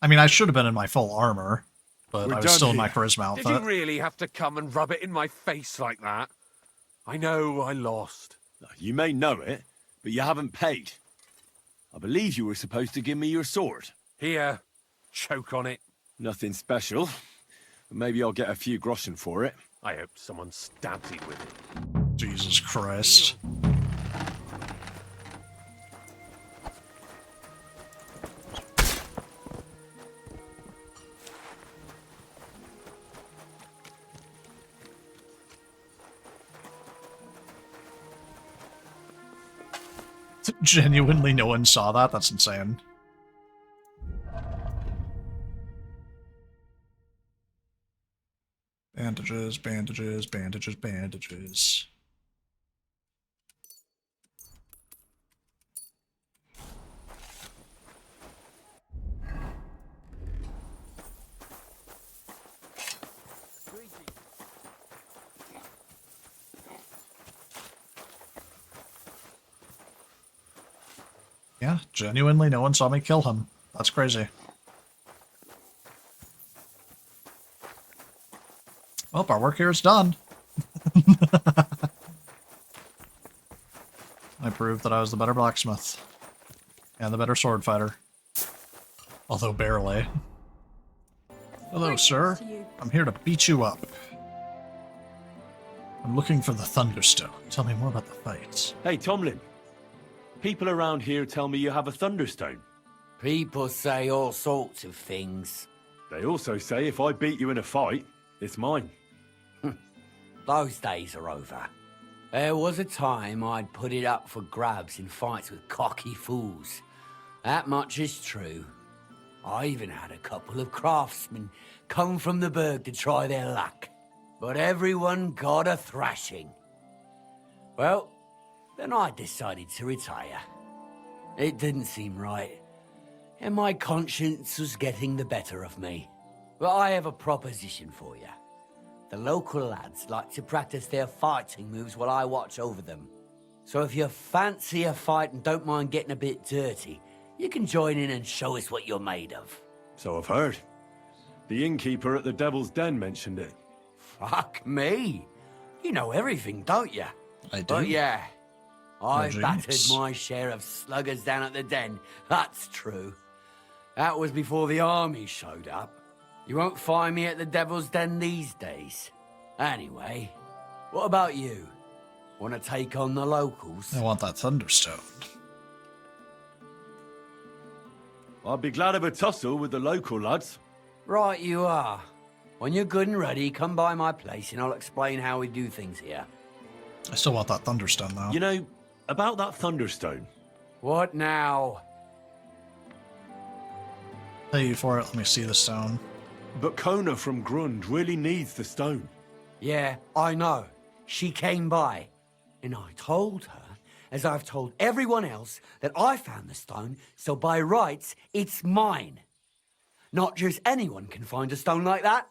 I mean, I should have been in my full armor, but I was still in my charisma outfit. Did you really have to come and rub it in my face like that? I know I lost. You may know it, but you haven't paid. I believe you were supposed to give me your sword. Here. choke on it. Nothing special. Maybe I'll get a few groschen for it. I hope someone stabs you with it. Jesus Christ. Genuinely no one saw that? That's insane. Bandages, bandages, bandages, bandages. Yeah, genuinely no one saw me kill him. That's crazy. Well, our work here is done. I proved that I was the better blacksmith. And the better sword fighter. Although barely. Hello, sir. I'm here to beat you up. I'm looking for the ThunderStone. Tell me more about the fights. Hey, Tomlin. People around here tell me you have a ThunderStone. People say all sorts of things. They also say if I beat you in a fight, it's mine. Those days are over. There was a time I'd put it up for grabs in fights with cocky fools. That much is true. I even had a couple of craftsmen come from the burg to try their luck. But everyone got a thrashing. Well, then I decided to retire. It didn't seem right, and my conscience was getting the better of me. But I have a proposition for you. The local lads like to practice their fighting moves while I watch over them. So if you fancy a fight and don't mind getting a bit dirty, you can join in and show us what you're made of. So I've heard. The innkeeper at the Devil's Den mentioned it. Fuck me. You know everything, don't you? I do. But yeah, I Oh, battered jeez. my share of sluggers down at the den. That's true. That was before the army showed up. You won't find me at the Devil's Den these days. Anyway, what about you? Want to take on the locals? I want that ThunderStone. I'd be glad of a tussle with the local lads. Right you are. When you're good and ready, come by my place and I'll explain how we do things here. I still want that ThunderStone, though. You know, about that ThunderStone. What now? Pay you for it. Let me see the stone. But Kona from Grund really needs the stone. Yeah, I know. She came by. And I told her, as I've told everyone else, that I found the stone, so by rights, it's mine. Not just anyone can find a stone like that.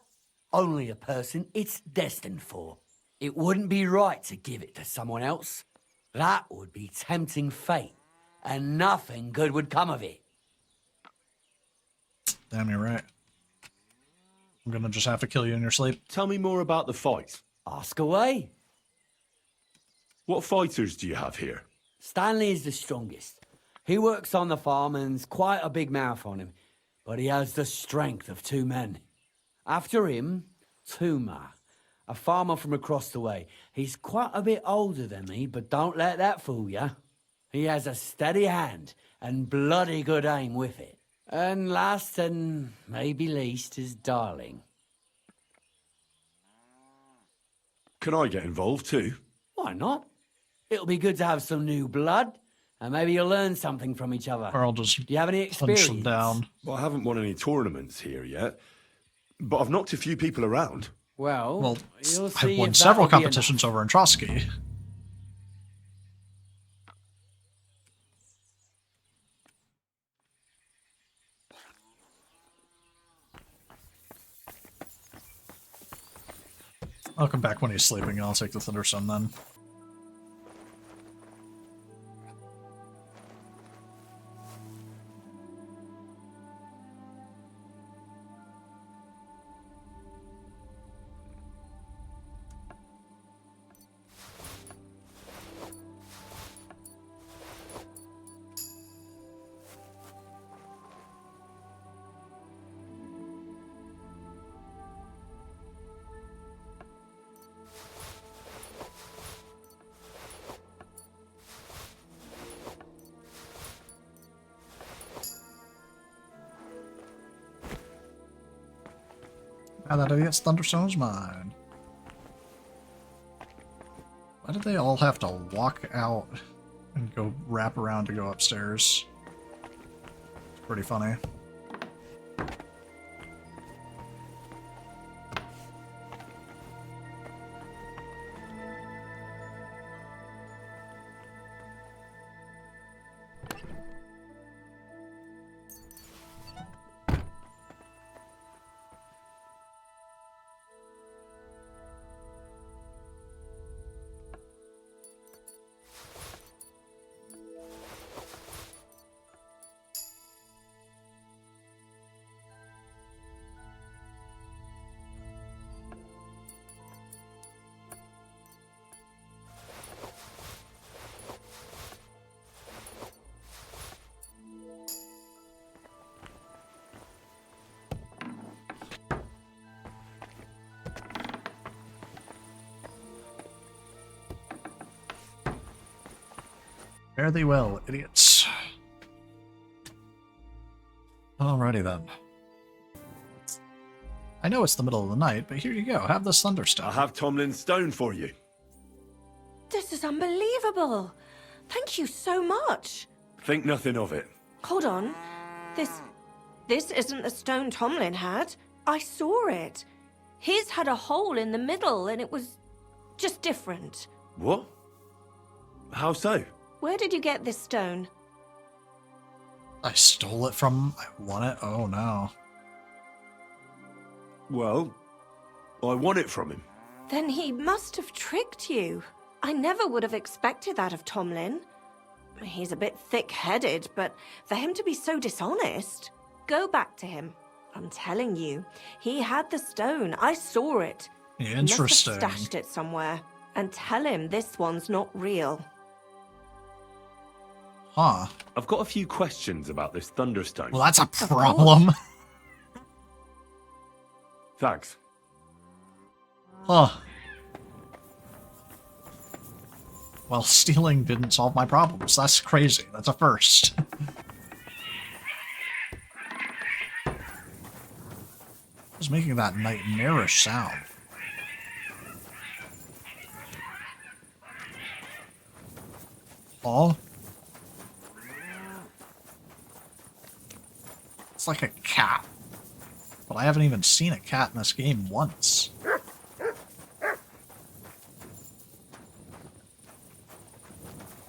Only a person it's destined for. It wouldn't be right to give it to someone else. That would be tempting fate, and nothing good would come of it. Damn, you're right. I'm gonna just have to kill you in your sleep. Tell me more about the fight. Ask away. What fighters do you have here? Stanley is the strongest. He works on the farm and's quite a big mouth on him, but he has the strength of 2 men. After him, Tuma, a farmer from across the way. He's quite a bit older than me, but don't let that fool you. He has a steady hand and bloody good aim with it. And last and maybe least is Darling. Can I get involved too? Why not? It'll be good to have some new blood, and maybe you'll learn something from each other. Or I'll just Do you have any punch experience? them down. Well, I haven't won any tournaments here yet, but I've knocked a few people around. Well, you'll I've see won if several that'll be competitions over in Trotsky. I'll come back when he's sleeping. I'll take the ThunderStone then. Ah, that idiot's ThunderStone's mine. Why did they all have to walk out and go wrap around to go upstairs? It's pretty funny. Fare thee well, idiots. Alrighty then. I know it's the middle of the night, but here you go. Have this ThunderStone. I have Tomlin's stone for you. This is unbelievable. Thank you so much. Think nothing of it. Hold on. This isn't the stone Tomlin had. I saw it. His had a hole in the middle, and it was just different. What? How so? Where did you get this stone? I stole it from... I won it? Oh no. Well, I won it from him. Then he must have tricked you. I never would have expected that of Tomlin. He's a bit thick-headed, but for him to be so dishonest... Go back to him. I'm telling you, he had the stone. I saw it. Interesting. He must have stashed it somewhere. And tell him this one's not real. Huh. I've got a few questions about this ThunderStone. Well, that's a problem. Thanks. Huh. Well, stealing didn't solve my problems. That's crazy. That's a first. I was making that nightmarish sound. Oh. It's like a cat. But I haven't even seen a cat in this game once.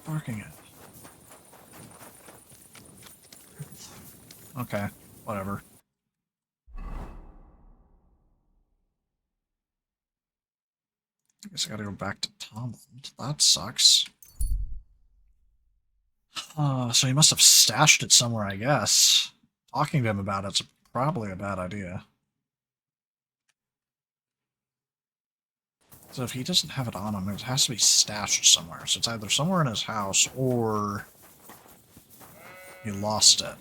Barking at. Okay, whatever. I guess I gotta go back to Tomlin. That sucks. So he must have stashed it somewhere, I guess. Talking to him about it's probably a bad idea. So if he doesn't have it on him, it has to be stashed somewhere. So it's either somewhere in his house or he lost it.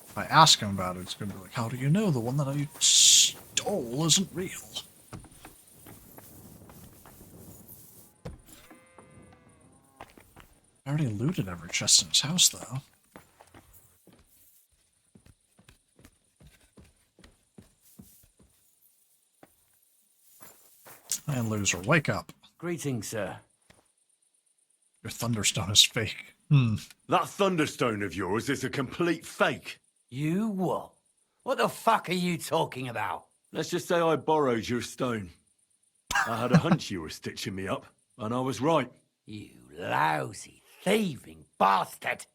If I ask him about it, it's going to be like, how do you know the one that I stole isn't real? I already looted every chest in his house, though. And loser, wake up. Greetings, sir. Your ThunderStone is fake. That ThunderStone of yours is a complete fake. You what? What the fuck are you talking about? Let's just say I borrowed your stone. I had a hunch you were stitching me up, and I was right. You lousy, thieving bastard!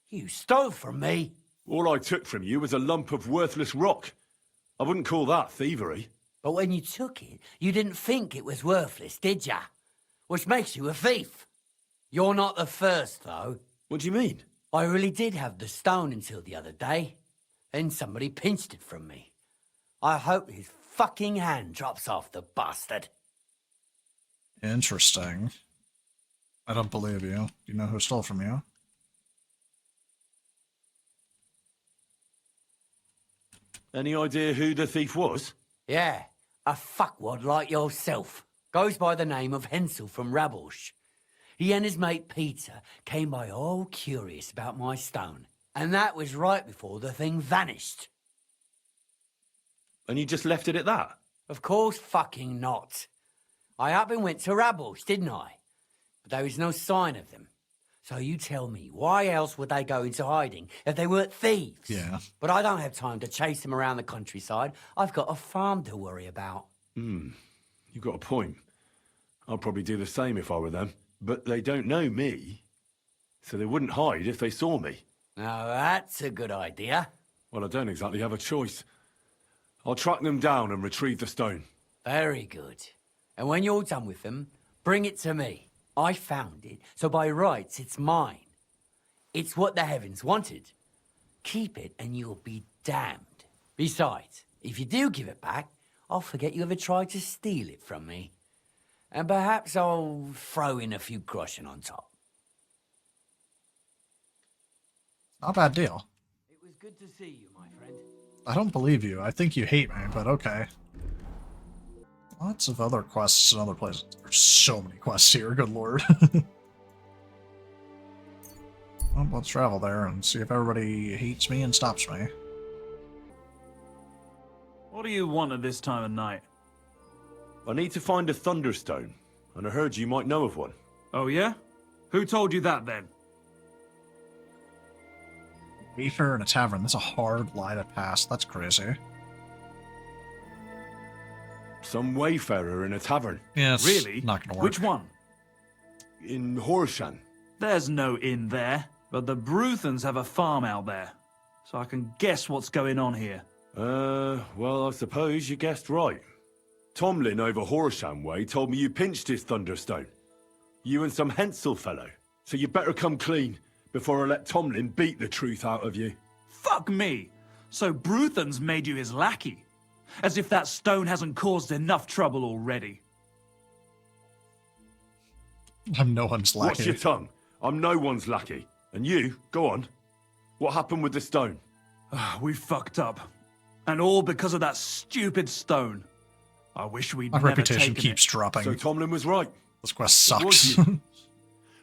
You stole from me! All I took from you was a lump of worthless rock. I wouldn't call that thievery. But when you took it, you didn't think it was worthless, did ya? Which makes you a thief. You're not the first, though. What do you mean? I really did have the stone until the other day. Then somebody pinched it from me. I hope his fucking hand drops off, the bastard. Interesting. I don't believe you. Do you know who stole from you? Any idea who the thief was? Yeah, a fuckwad like yourself. Goes by the name of Hensel from Rabosh. He and his mate Peter came by all curious about my stone. And that was right before the thing vanished. And you just left it at that? Of course fucking not. I up and went to Rabbles, didn't I? But there was no sign of them. So you tell me, why else would they go into hiding if they weren't thieves? Yeah. But I don't have time to chase them around the countryside. I've got a farm to worry about. You've got a point. I'd probably do the same if I were them. But they don't know me, so they wouldn't hide if they saw me. Now that's a good idea. Well, I don't exactly have a choice. I'll track them down and retrieve the stone. Very good. And when you're done with them, bring it to me. I found it, so by rights it's mine. It's what the heavens wanted. Keep it and you'll be damned. Besides, if you do give it back, I'll forget you ever tried to steal it from me. And perhaps I'll throw in a few groschen on top. Not a bad deal. It was good to see you, my friend. I don't believe you. I think you hate me, but okay. Lots of other quests in other places. There's so many quests here, good lord. Well, let's travel there and see if everybody hates me and stops me. What do you want at this time of night? I need to find a ThunderStone, and I heard you might know of one. Oh yeah? Who told you that then? Wayfarer in a tavern. That's a hard lie to pass. That's crazy. Some wayfarer in a tavern. Yeah, really? Not gonna work. Which one? In Horshan. There's no inn there, but the Bruthans have a farm out there. So I can guess what's going on here. Well, I suppose you guessed right. Tomlin over Horshan way told me you pinched his ThunderStone. You and some Hensel fellow. So you better come clean before I let Tomlin beat the truth out of you. Fuck me! So Bruthans made you his lackey? As if that stone hasn't caused enough trouble already. I'm no one's lackey. Watch your tongue. I'm no one's lackey. And you, go on. What happened with the stone? We fucked up. And all because of that stupid stone. I wish we'd My never reputation taken keeps it. dropping. So Tomlin was right. This quest It was sucks. you.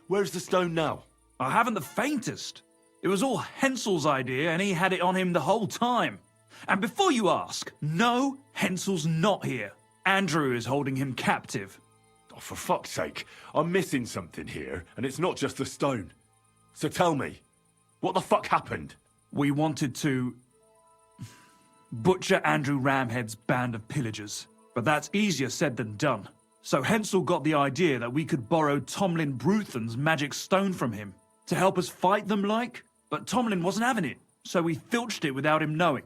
Where's the stone now? I haven't the faintest. It was all Hensel's idea, and he had it on him the whole time. And before you ask, no, Hensel's not here. Andrew is holding him captive. Oh, for fuck's sake. I'm missing something here, and it's not just the stone. So tell me, what the fuck happened? We wanted to butcher Andrew Ramhead's band of pillagers. But that's easier said than done. So Hensel got the idea that we could borrow Tomlin Bruthan's magic stone from him to help us fight them like, but Tomlin wasn't having it, so we filched it without him knowing,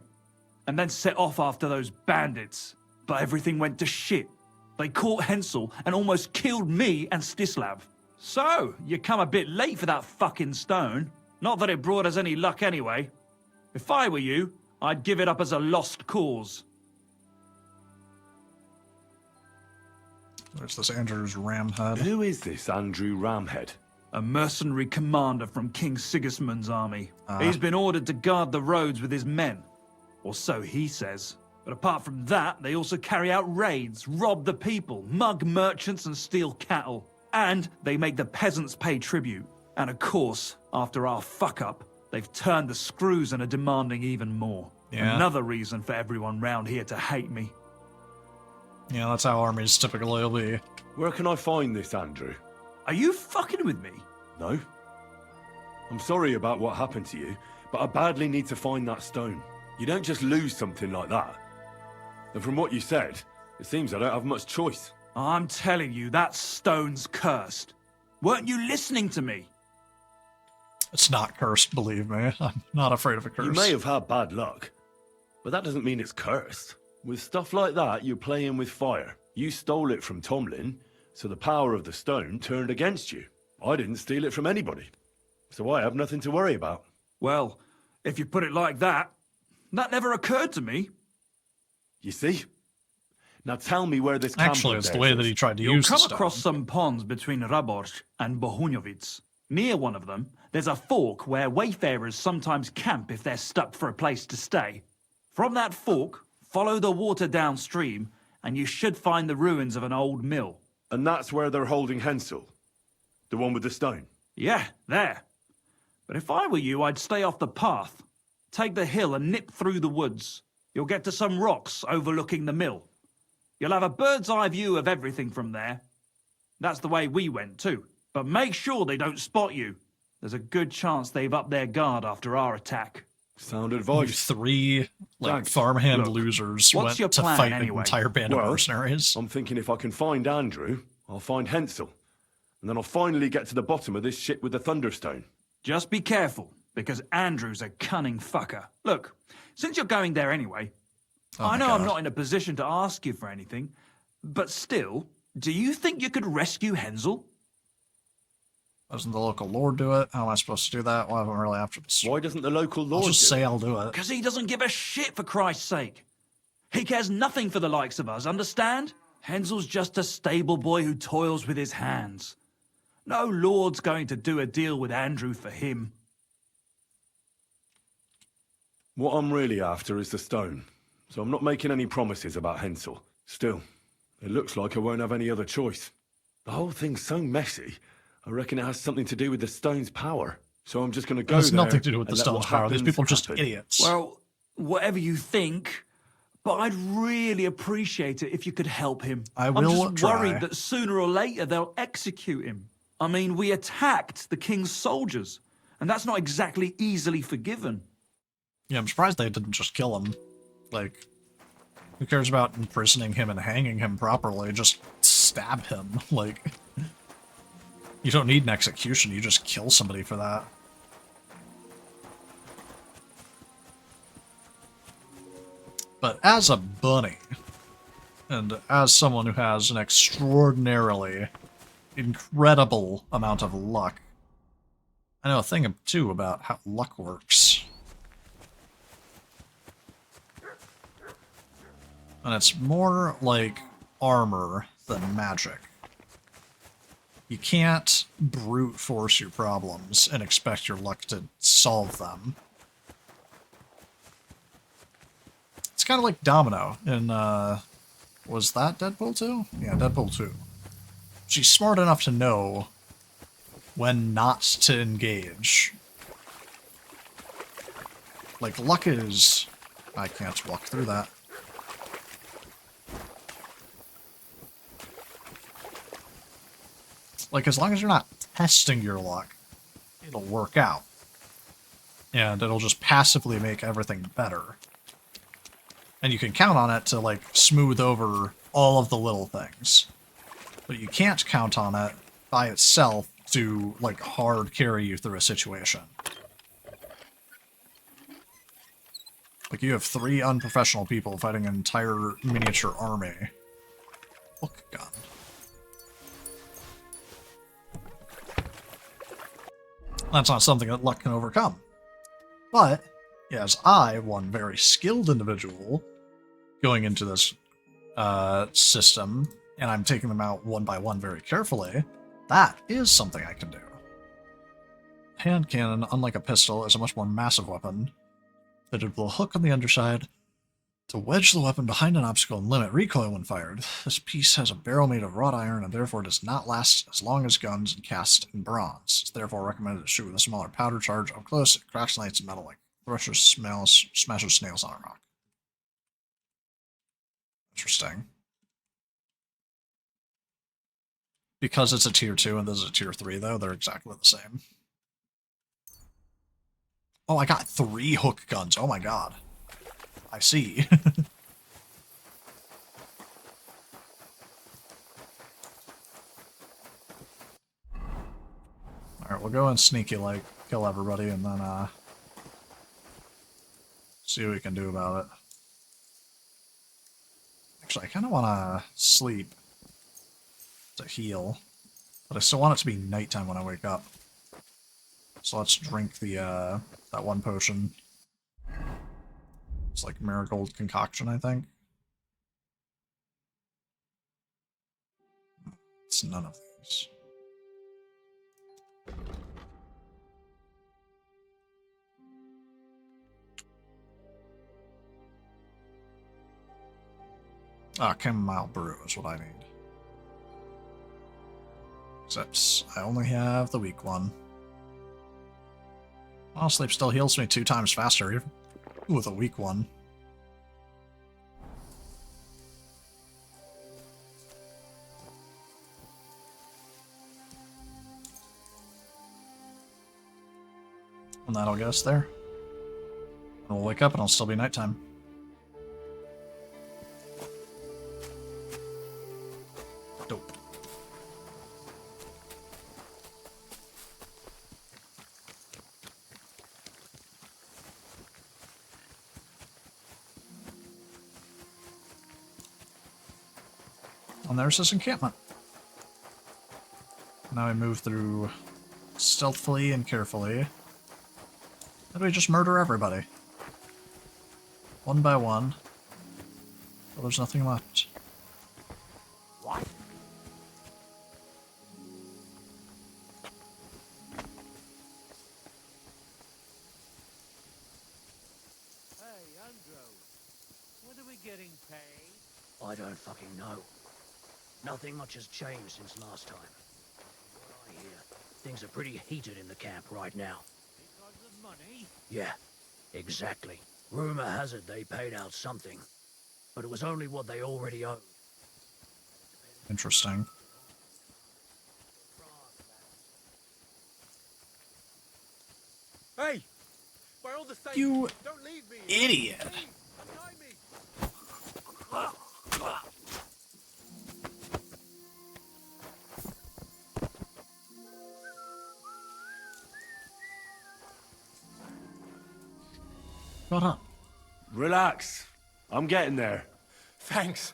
and then set off after those bandits. But everything went to shit. They caught Hensel and almost killed me and Stislav. So, you come a bit late for that fucking stone. Not that it brought us any luck anyway. If I were you, I'd give it up as a lost cause. There's this Andrew's Ramhead. Who is this Andrew Ramhead? A mercenary commander from King Sigismund's army. He's been ordered to guard the roads with his men. Or so he says. But apart from that, they also carry out raids, rob the people, mug merchants and steal cattle. And they make the peasants pay tribute. And of course, after our fuck-up, they've turned the screws and are demanding even more. Yeah. Another reason for everyone round here to hate me. Yeah, that's how armies typically will be. Where can I find this Andrew? Are you fucking with me? No. I'm sorry about what happened to you, but I badly need to find that stone. You don't just lose something like that. And from what you said, it seems I don't have much choice. I'm telling you, that stone's cursed. Weren't you listening to me? It's not cursed, believe me. I'm not afraid of a curse. You may have had bad luck, but that doesn't mean it's cursed. With stuff like that, you're playing with fire. You stole it from Tomlin, so the power of the stone turned against you. I didn't steal it from anybody, so I have nothing to worry about. Well, if you put it like that, that never occurred to me. You see? Now tell me where this camp Actually, of it's the theirs way that is. he tried to You'll use the come stone. across some ponds between Raborj and Bohunjovic. Near one of them, there's a fork where wayfarers sometimes camp if they're stuck for a place to stay. From that fork, follow the water downstream, and you should find the ruins of an old mill. And that's where they're holding Hensel? The one with the stone? Yeah, there. But if I were you, I'd stay off the path. Take the hill and nip through the woods. you'll get to some rocks overlooking the mill. You'll have a bird's eye view of everything from there. That's the way we went too. But make sure they don't spot you. There's a good chance they've upped their guard after our attack. Sound You advice. three, like, Thanks. farmhand Look, losers what's went your to plan fight anyway? an entire band of mercenaries. I'm thinking if I can find Andrew, I'll find Hensel. And then I'll finally get to the bottom of this shit with the ThunderStone. Just be careful, because Andrew's a cunning fucker. Look, since you're going there anyway, I know I'm not in a position to ask you for anything, but still, do you think you could rescue Hensel? Doesn't the local lord do it? How am I supposed to do that? Well, I'm really after this. Why doesn't the local lord I'll just say I'll do it. Because he doesn't give a shit, for Christ's sake. He cares nothing for the likes of us, understand? Hensel's just a stable boy who toils with his hands. No lord's going to do a deal with Andrew for him. What I'm really after is the stone. So I'm not making any promises about Hensel. Still, it looks like I won't have any other choice. The whole thing's so messy. I reckon it has something to do with the stone's power. So I'm just going to go there. It has nothing to do with the and let stone's what power. These happens people are just happen. idiots. Well, whatever you think, but I'd really appreciate it if you could help him. I will I'm just try. worried that sooner or later they'll execute him. I mean, we attacked the king's soldiers, and that's not exactly easily forgiven. Yeah, I'm surprised they didn't just kill him. Like, who cares about imprisoning him and hanging him properly? Just stab him. Like, you don't need an execution, you just kill somebody for that. But as a bunny, and as someone who has an extraordinarily incredible amount of luck, I know a thing or two about how luck works. And it's more like armor than magic. You can't brute force your problems and expect your luck to solve them. It's kind of like Domino in, was that Deadpool 2? Yeah, Deadpool 2. She's smart enough to know when not to engage. Like, luck is... I can't walk through that. Like, as long as you're not testing your luck, it'll work out. And it'll just passively make everything better. And you can count on it to, like, smooth over all of the little things. But you can't count on it by itself to, like, hard carry you through a situation. Like, you have 3 unprofessional people fighting an entire miniature army. Hook gun. That's not something that luck can overcome. But, as I, one very skilled individual, going into this system, and I'm taking them out one by one very carefully, that is something I can do. Hand cannon, unlike a pistol, is a much more massive weapon, fitted with a hook on the underside to wedge the weapon behind an obstacle and limit recoil when fired. This piece has a barrel made of wrought iron and therefore does not last as long as guns and cast in bronze. It's therefore recommended to shoot with a smaller powder charge up close. It cracks and lights metal like thrushes, smashes snails on a rock. Interesting. Because it's a tier 2 and this is a tier 3, though, they're exactly the same. Oh, I got 3 hook guns. Oh my god. I see. Alright, we'll go in sneaky, like, kill everybody, and then, see what we can do about it. Actually, I kind of want to sleep to heal, but I still want it to be nighttime when I wake up. So let's drink the, that one potion. It's like marigold concoction, I think. It's none of these. Ah, chamomile brew is what I need. Except I only have the weak one. Well, sleep still heals me 2 times faster, even with a weak one. And that'll get us there. And we'll wake up and it'll still be nighttime. Dope. And there's this encampment. Now we move through stealthily and carefully. How do we just murder everybody? One by one. Well, there's nothing left. What? Hey, Andrew. When are we getting paid? I don't fucking know. Nothing much has changed since last time. What I hear, things are pretty heated in the camp right now. Because of money? Yeah, exactly. Rumor has it they paid out something, but it was only what they already owed. Interesting. Hey! By all the saints, You don't leave me! idiot! Please, untie me! Shut up. Relax. I'm getting there. Thanks.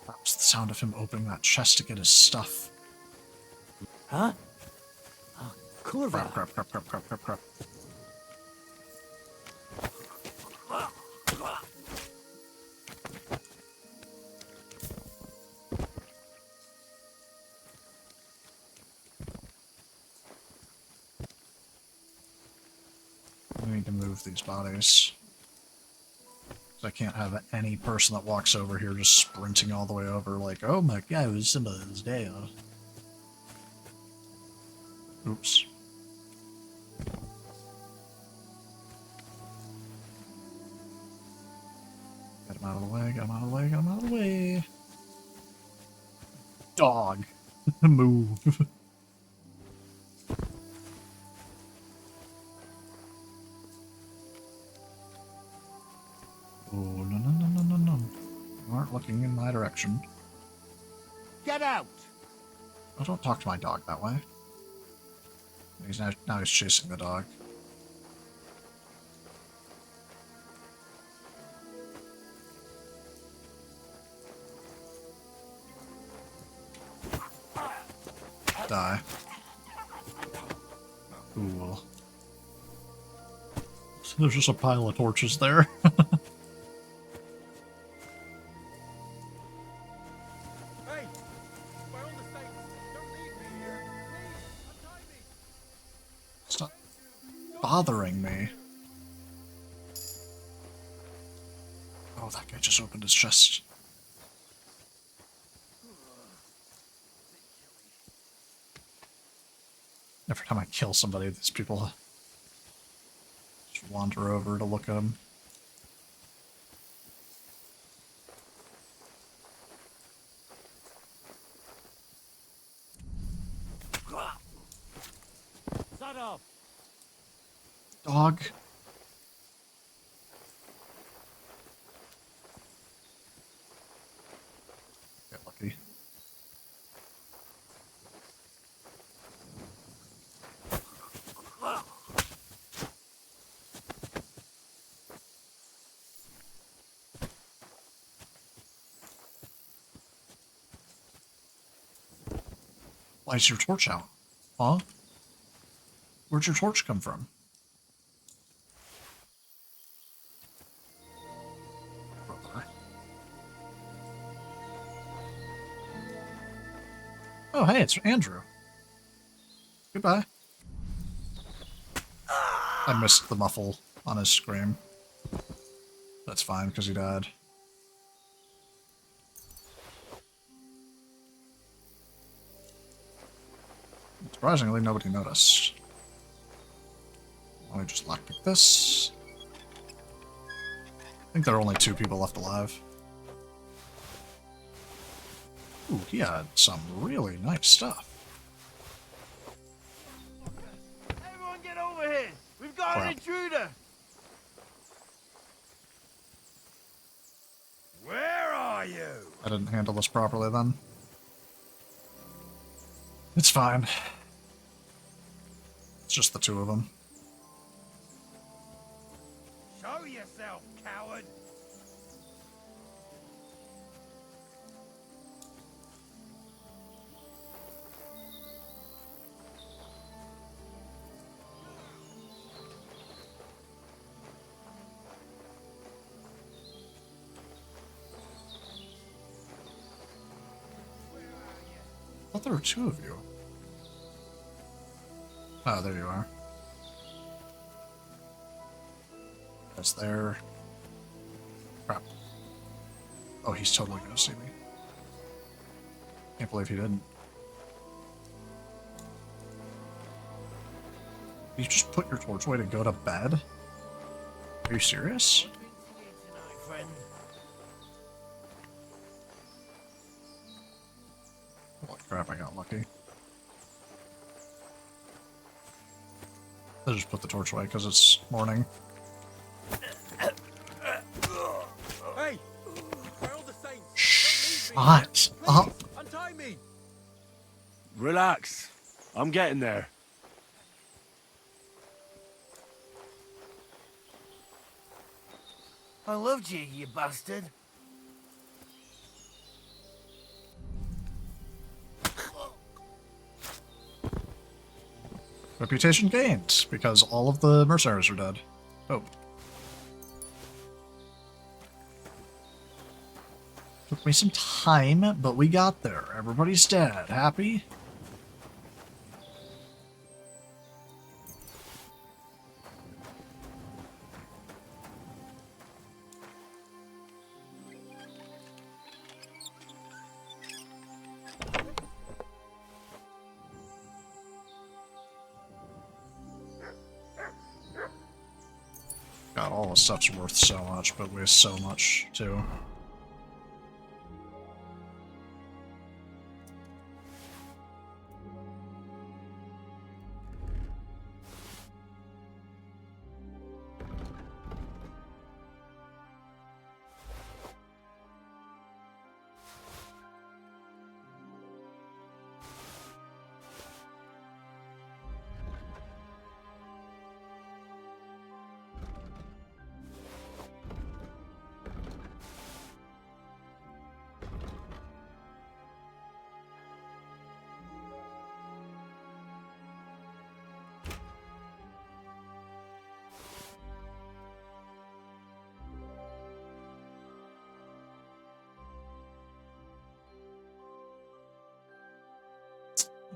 That was the sound of him opening that chest to get his stuff. Huh? Oh, Crap, crap, crap, crap, crap, crap, crap. We need to move these bodies. I can't have any person that walks over here just sprinting all the way over like, oh my god, somebody's dead. Oops. Get him out of the way, get him out of the way, get him out of the way. Dog. Move. Oh, no, no, no, no, no, no. You aren't looking in my direction. Get out! Oh, don't talk to my dog that way. He's now he's chasing the dog. Die. Cool. So there's just a pile of torches there. Stop bothering me. Oh, that guy just opened his chest. Every time I kill somebody, these people just wander over to look at them. Shut up! Dog. Get lucky. Why is your torch out? Huh? Where'd your torch come from? Oh, hey, it's Andrew. Goodbye. I missed the muffle on his scream. That's fine, because he died. Surprisingly, nobody noticed. Let me just lockpick this. I think there are only 2 people left alive. Ooh, he had some really nice stuff. Everyone get over here! We've got an intruder! Where are you? I didn't handle this properly then. It's fine. It's just the 2 of them. Show yourself, coward! I thought there were 2 of you. Oh, there you are. That's there. Crap. Oh, he's totally gonna see me. Can't believe he didn't. You just put your torch away to go to bed? Are you serious? Holy crap, I got lucky. I just put the torch away because it's morning. Hey! By all the saints, Shut up! untie me! Relax. I'm getting there. I loved you, you bastard. Reputation gained, because all of the mercenaries are dead. Oh. Took me some time, but we got there. Everybody's dead. Happy? God, all the stuff's worth so much, but weighs so much, too.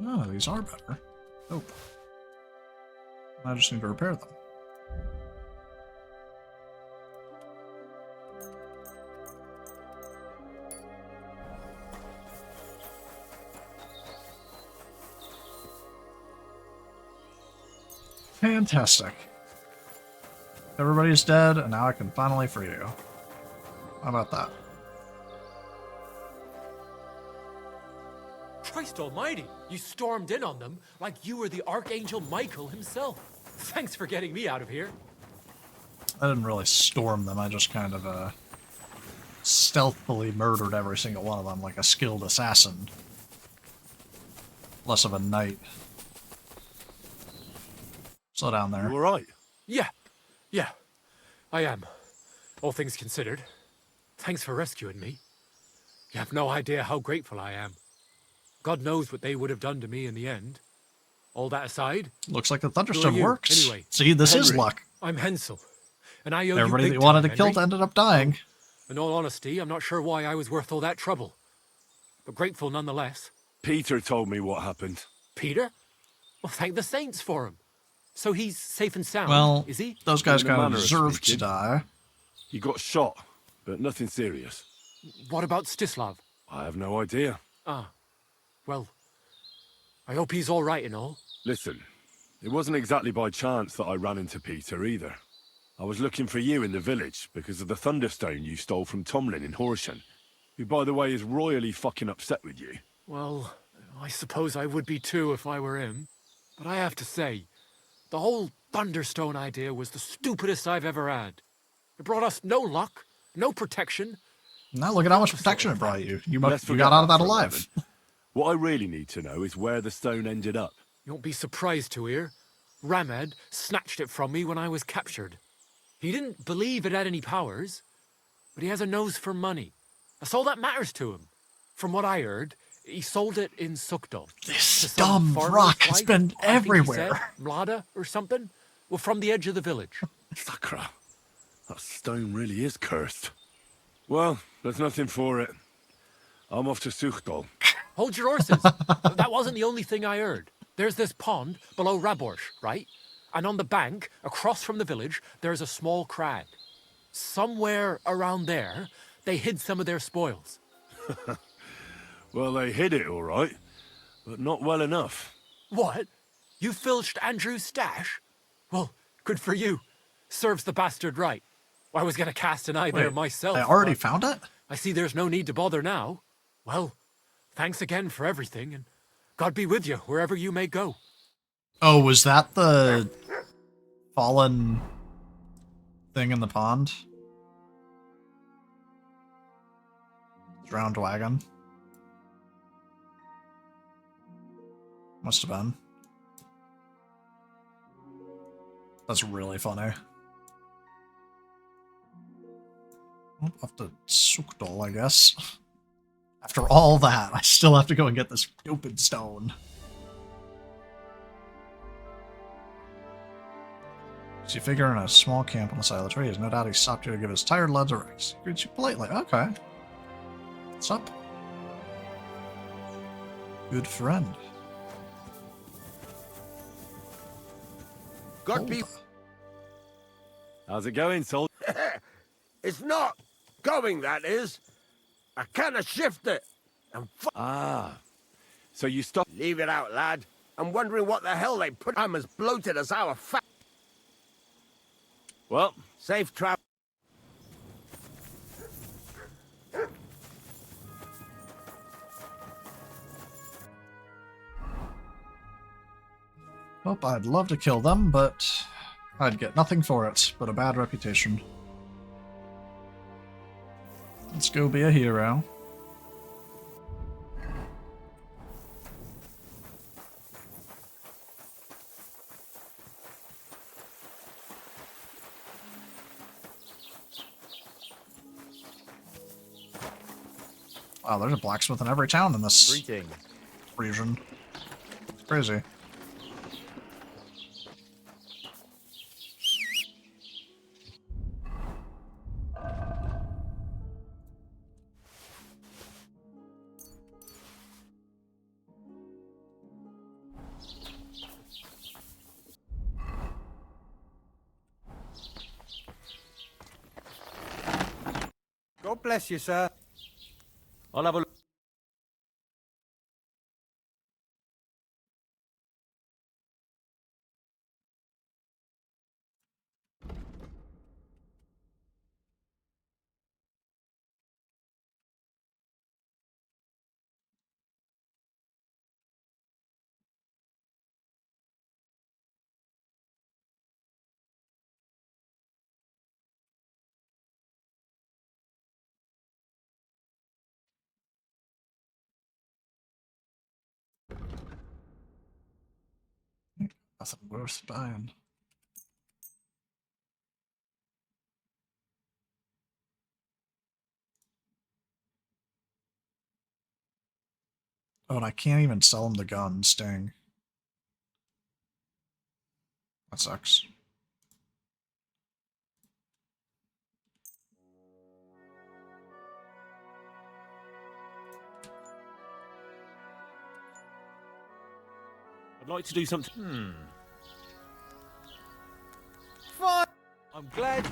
Oh, these are better. Oh. I just need to repair them. Fantastic. Everybody's dead, and now I can finally free you. How about that? Christ almighty, you stormed in on them like you were the Archangel Michael himself. Thanks for getting me out of here. I didn't really storm them, I just kind of, stealthily murdered every single one of them like a skilled assassin. Less of a knight. Slow down there. You alright? Yeah, I am. All things considered. Thanks for rescuing me. You have no idea how grateful I am. God knows what they would have done to me in the end. All that aside... Looks like the ThunderStone works. Anyway, See, this is Henry, luck. I'm Hensel, and I owe Everybody you that big you wanted time, to kill Henry. ended up dying. In all honesty, I'm not sure why I was worth all that trouble. But grateful nonetheless. Peter told me what happened. Peter? Well, thank the saints for him. So he's safe and sound, Well, is he? those guys In a kind of manner of deserve to speaking. die. He got shot, but nothing serious. What about Stislav? I have no idea. Ah, well, I hope he's all right and all. Listen, it wasn't exactly by chance that I ran into Peter either. I was looking for you in the village because of the ThunderStone you stole from Tomlin in Horsham, who, by the way, is royally fucking upset with you. Well, I suppose I would be too if I were him. But I have to say, the whole ThunderStone idea was the stupidest I've ever had. It brought us no luck, no protection. Now look at how much protection it brought you. You got out of that alive. What I really need to know is where the stone ended up. You won't be surprised to hear. Ramhed snatched it from me when I was captured. He didn't believe it had any powers, but he has a nose for money. That's all that matters to him. From what I heard, he sold it in Sukdal. This dumb rock has been everywhere. Mlada or something? Well, from the edge of the village. Sakra, that stone really is cursed. Well, there's nothing for it. I'm off to Sukdal. Hold your horses. That wasn't the only thing I heard. There's this pond below Raborsh, right? And on the bank, across from the village, there's a small crag. Somewhere around there, they hid some of their spoils. Well, they hid it all right, but not well enough. What? You filched Andrew's stash? Well, good for you. Serves the bastard right. I was going to cast an eye there myself. I already found it? I see there's no need to bother now. Well, thanks again for everything, and God be with you wherever you may go. Oh, was that the fallen thing in the pond? Drowned wagon? Must have been. That's really funny. Well, off to Sukdal, I guess. After all that, I still have to go and get this stupid stone. So you figure in a small camp on the side of the tree, there's no doubt he stopped you to give his tired lads a rest. He greets you politely. Okay. What's up? Good friend. Got me. How's it going, Sol? It's not going, that is. I kinda shift it. And so you stop. Leave it out, lad. I'm wondering what the hell they put. I'm as bloated as our fat. Well, safe travel. Well, I'd love to kill them, but I'd get nothing for it but a bad reputation. Let's go be a hero. Wow, there's a blacksmith in every town in this region. It's crazy. God bless you, sir. I'll have a look. Nothing worth buying. Oh, and I can't even sell him the gun, Sting. That sucks. I'd like to do something. Fine. I'm glad.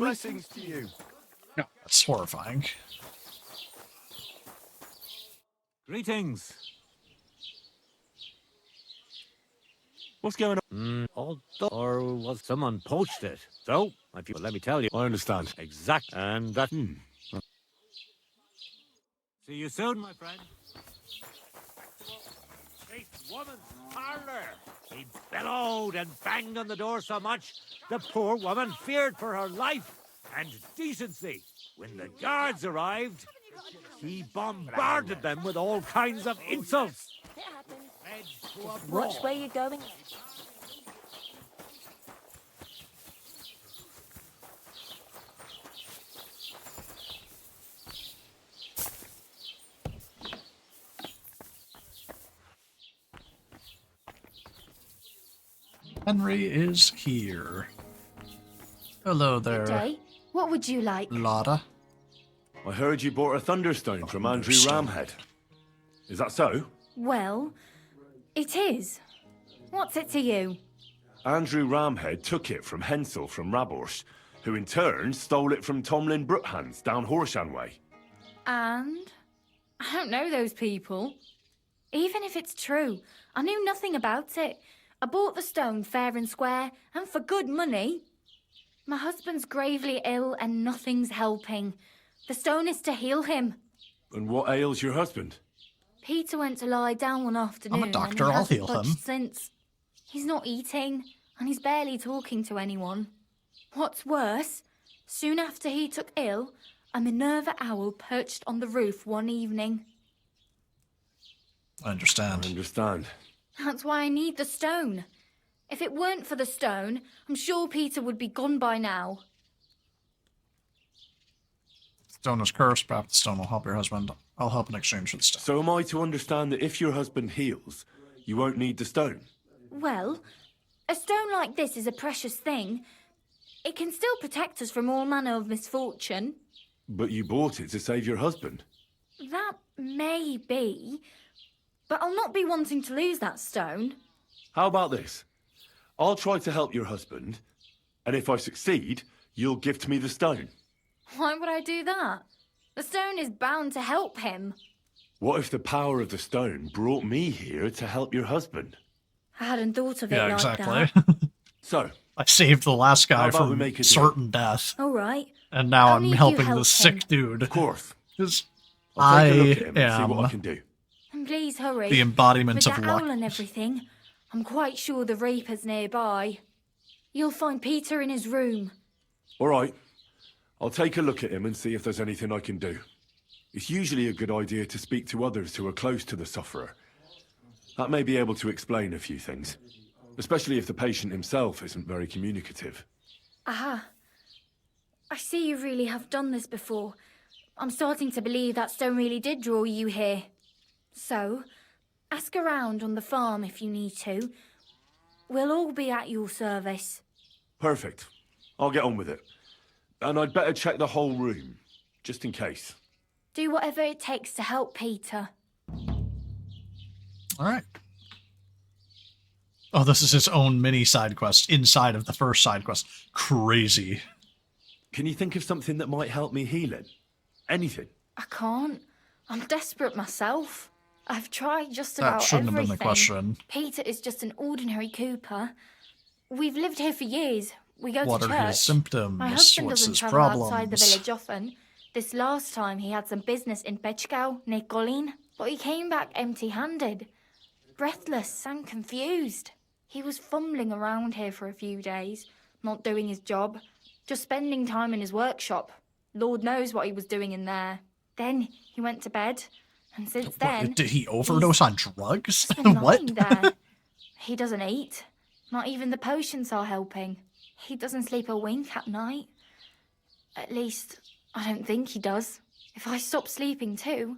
Blessings to you. That's horrifying. Greetings. What's going on? Or was someone poached it? So, if you let me tell you. I understand. Exact. And that. See you soon, my friend. This woman's parlor. He bellowed and banged on the door so much, the poor woman feared for her life and decency. When the guards arrived, he bombarded them with all kinds of insults. Watch where you're going. Henry is here. Hello there. Good day. What would you like? Lotta. I heard you bought a Thunderstone from Andrew Ramhead. Is that so? Well, it is. What's it to you? Andrew Ramhead took it from Hensel from Raborsh, who in turn stole it from Tomlin Brookhans down Horshan way. And? I don't know those people. Even if it's true, I knew nothing about it. I bought the stone fair and square, and for good money. My husband's gravely ill and nothing's helping. The stone is to heal him. And what ails your husband? Peter went to lie down one afternoon. I'm a doctor, and he I'll hasn't heal budged him. Since. He's not eating, and he's barely talking to anyone. What's worse, soon after he took ill, a Minerva owl perched on the roof one evening. I understand. I understand. That's why I need the stone. If it weren't for the stone, I'm sure Peter would be gone by now. Stone is cursed, perhaps the stone will help your husband. I'll help in exchange for the stone. So am I to understand that if your husband heals, you won't need the stone? Well, a stone like this is a precious thing. It can still protect us from all manner of misfortune. But you bought it to save your husband. That may be, but I'll not be wanting to lose that stone. How about this? I'll try to help your husband, and if I succeed, you'll gift me the stone. Why would I do that? The stone is bound to help him. What if the power of the stone brought me here to help your husband? I hadn't thought of it Yeah, like exactly. that. So, I saved the last how guy about we from make a deal? certain death. All right. And now I'll I'm need you helping help the sick him. dude. Of course. Because I'll take a I look at him and see what I am can do. And please hurry. the embodiment With of the luck. owl and everything, I'm quite sure the Reaper's nearby. You'll find Peter in his room. All right. I'll take a look at him and see if there's anything I can do. It's usually a good idea to speak to others who are close to the sufferer. That may be able to explain a few things, especially if the patient himself isn't very communicative. Aha. I see you really have done this before. I'm starting to believe that stone really did draw you here. So, ask around on the farm if you need to. We'll all be at your service. Perfect. I'll get on with it. And I'd better check the whole room, just in case. Do whatever it takes to help Peter. Alright. Oh, this is its own mini side quest inside of the first side quest. Crazy. Can you think of something that might help me heal it? Anything? I can't. I'm desperate myself. I've tried just That about shouldn't have everything. been the question. Peter is just an ordinary Cooper. We've lived here for years. We go What to are church. his symptoms? My husband What's doesn't his travel outside the problems? village often. This last time he had some business in Bechgau, near Golin, but he came back empty-handed. Breathless and confused. He was fumbling around here for a few days, not doing his job, just spending time in his workshop. Lord knows what he was doing in there. Then he went to bed, and since then... What, did he overdose on drugs? He's been What? lying there. He doesn't eat. Not even the potions are helping. He doesn't sleep a wink at night. At least, I don't think he does. If I stopped sleeping too,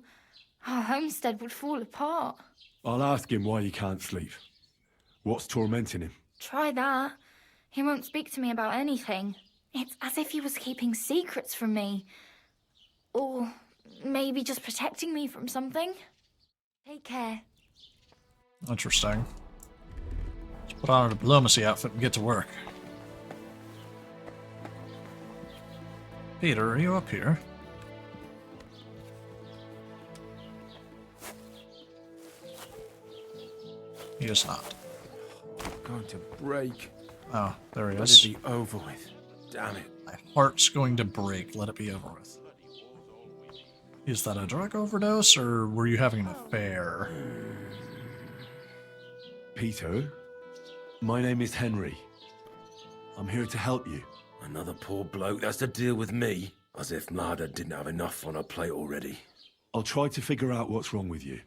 our homestead would fall apart. I'll ask him why he can't sleep. What's tormenting him? Try that. He won't speak to me about anything. It's as if he was keeping secrets from me. Or maybe just protecting me from something. Take care. Interesting. Let's put on a diplomacy outfit and get to work. Peter, are you up here? He is not. Going to break. Oh, there he Let is. it be over with. Damn it. My heart's going to break. Let it be over with. Is that a drug overdose, or were you having an affair? Peter, my name is Henry. I'm here to help you. Another poor bloke that's to deal with me. As if Marder didn't have enough on her plate already. I'll try to figure out what's wrong with you.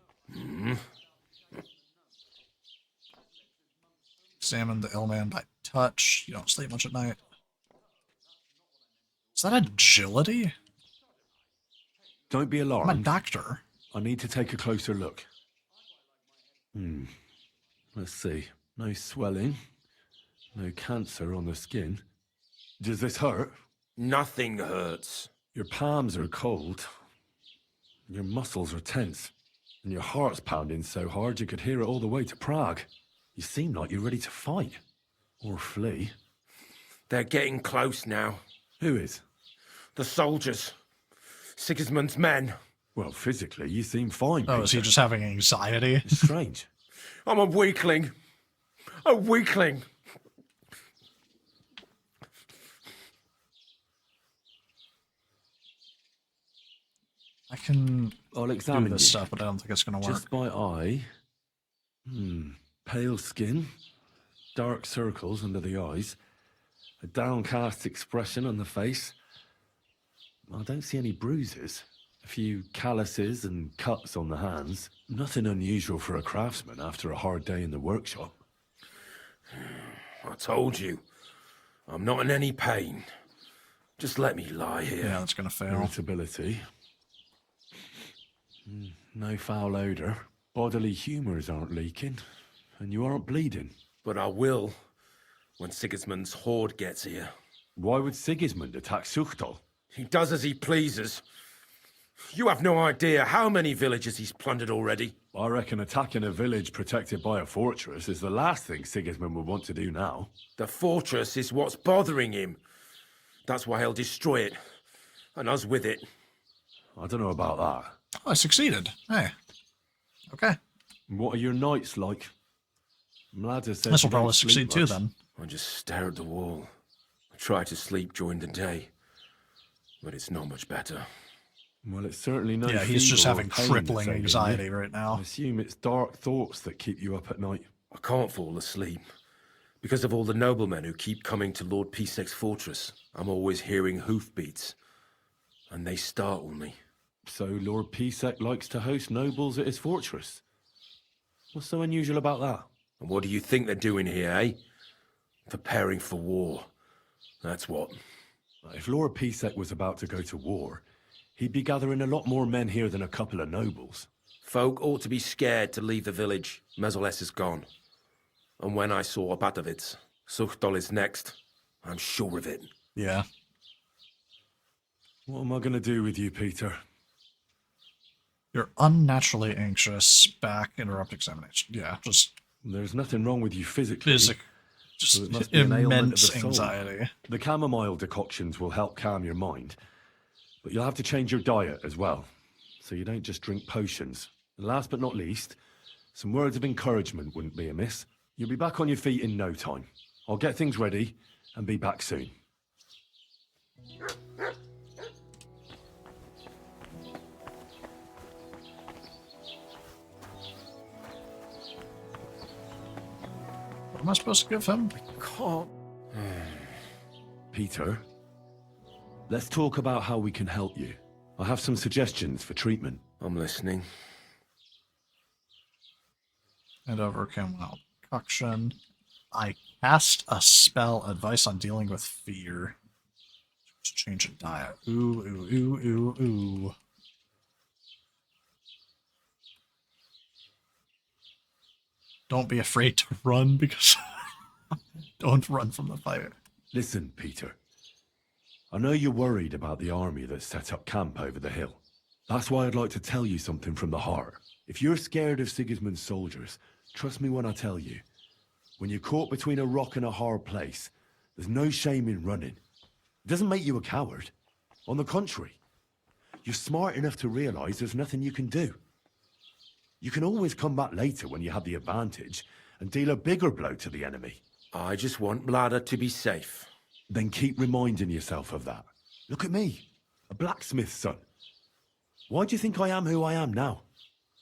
Examine the ill man by touch. You don't sleep much at night. Is that agility? Don't be alarmed. I'm a doctor. I need to take a closer look. Let's see. No swelling. No cancer on the skin. Does this hurt? Nothing hurts. Your palms are cold. Your muscles are tense. And your heart's pounding so hard you could hear it all the way to Prague. You seem like you're ready to fight. Or flee. They're getting close now. Who is? The soldiers. Sigismund's men. Well, physically, you seem fine, Oh, is he just having anxiety? It's strange. I'm a weakling. A weakling. I'll examine do this you. stuff, but I don't think it's going to work. Just by eye. Pale skin. Dark circles under the eyes. A downcast expression on the face. I don't see any bruises. A few calluses and cuts on the hands. Nothing unusual for a craftsman after a hard day in the workshop. I told you. I'm not in any pain. Just let me lie here. Yeah, that's going to fail. Irritability. No foul odour. Bodily humours aren't leaking. And you aren't bleeding. But I will, when Sigismund's horde gets here. Why would Sigismund attack Suchtal? He does as he pleases. You have no idea how many villages he's plundered already. I reckon attacking a village protected by a fortress is the last thing Sigismund would want to do now. The fortress is what's bothering him. That's why he'll destroy it. And us with it. I don't know about that. Oh, I succeeded. Hey. Okay. What are your nights like? Mladder says This will you don't probably sleep succeed too, much. then. I just stare at the wall. I try to sleep during the day. But it's not much better. Well, it's certainly no Yeah, he's fever just or having pain crippling that's ailing anxiety you. right now. I assume it's dark thoughts that keep you up at night. I can't fall asleep. Because of all the noblemen who keep coming to Lord Pisek's fortress. I'm always hearing hoofbeats. And they startle me. So Lord Pisek likes to host nobles at his fortress? What's so unusual about that? And what do you think they're doing here, eh? Preparing for war. That's what. If Lord Pisek was about to go to war, he'd be gathering a lot more men here than a couple of nobles. Folk ought to be scared to leave the village. Mezoles is gone. And when I saw Abatovitz, Suchtol is next. I'm sure of it. Yeah. What am I going to do with you, Peter? You're unnaturally anxious. Back, interrupt examination. Yeah, just... There's nothing wrong with you physically. Just So it must be an ailment of immense the soul. anxiety. The chamomile decoctions will help calm your mind. But you'll have to change your diet as well. So you don't just drink potions. And last but not least, some words of encouragement wouldn't be amiss. You'll be back on your feet in no time. I'll get things ready and be back soon. What am I supposed to give him? Can't. Peter, let's talk about how we can help you. I have some suggestions for treatment. I'm listening. And overcome concoction. I cast a spell. Advice on dealing with fear. Just change a diet. Ooh, ooh, ooh, ooh, ooh. Don't be afraid to run because... Don't run from the fire. Listen, Peter. I know you're worried about the army that's set up camp over the hill. That's why I'd like to tell you something from the heart. If you're scared of Sigismund's soldiers, trust me when I tell you. When you're caught between a rock and a hard place, there's no shame in running. It doesn't make you a coward. On the contrary, you're smart enough to realize there's nothing you can do. You can always come back later when you have the advantage and deal a bigger blow to the enemy. I just want Mlada to be safe. Then keep reminding yourself of that. Look at me, a blacksmith's son. Why do you think I am who I am now?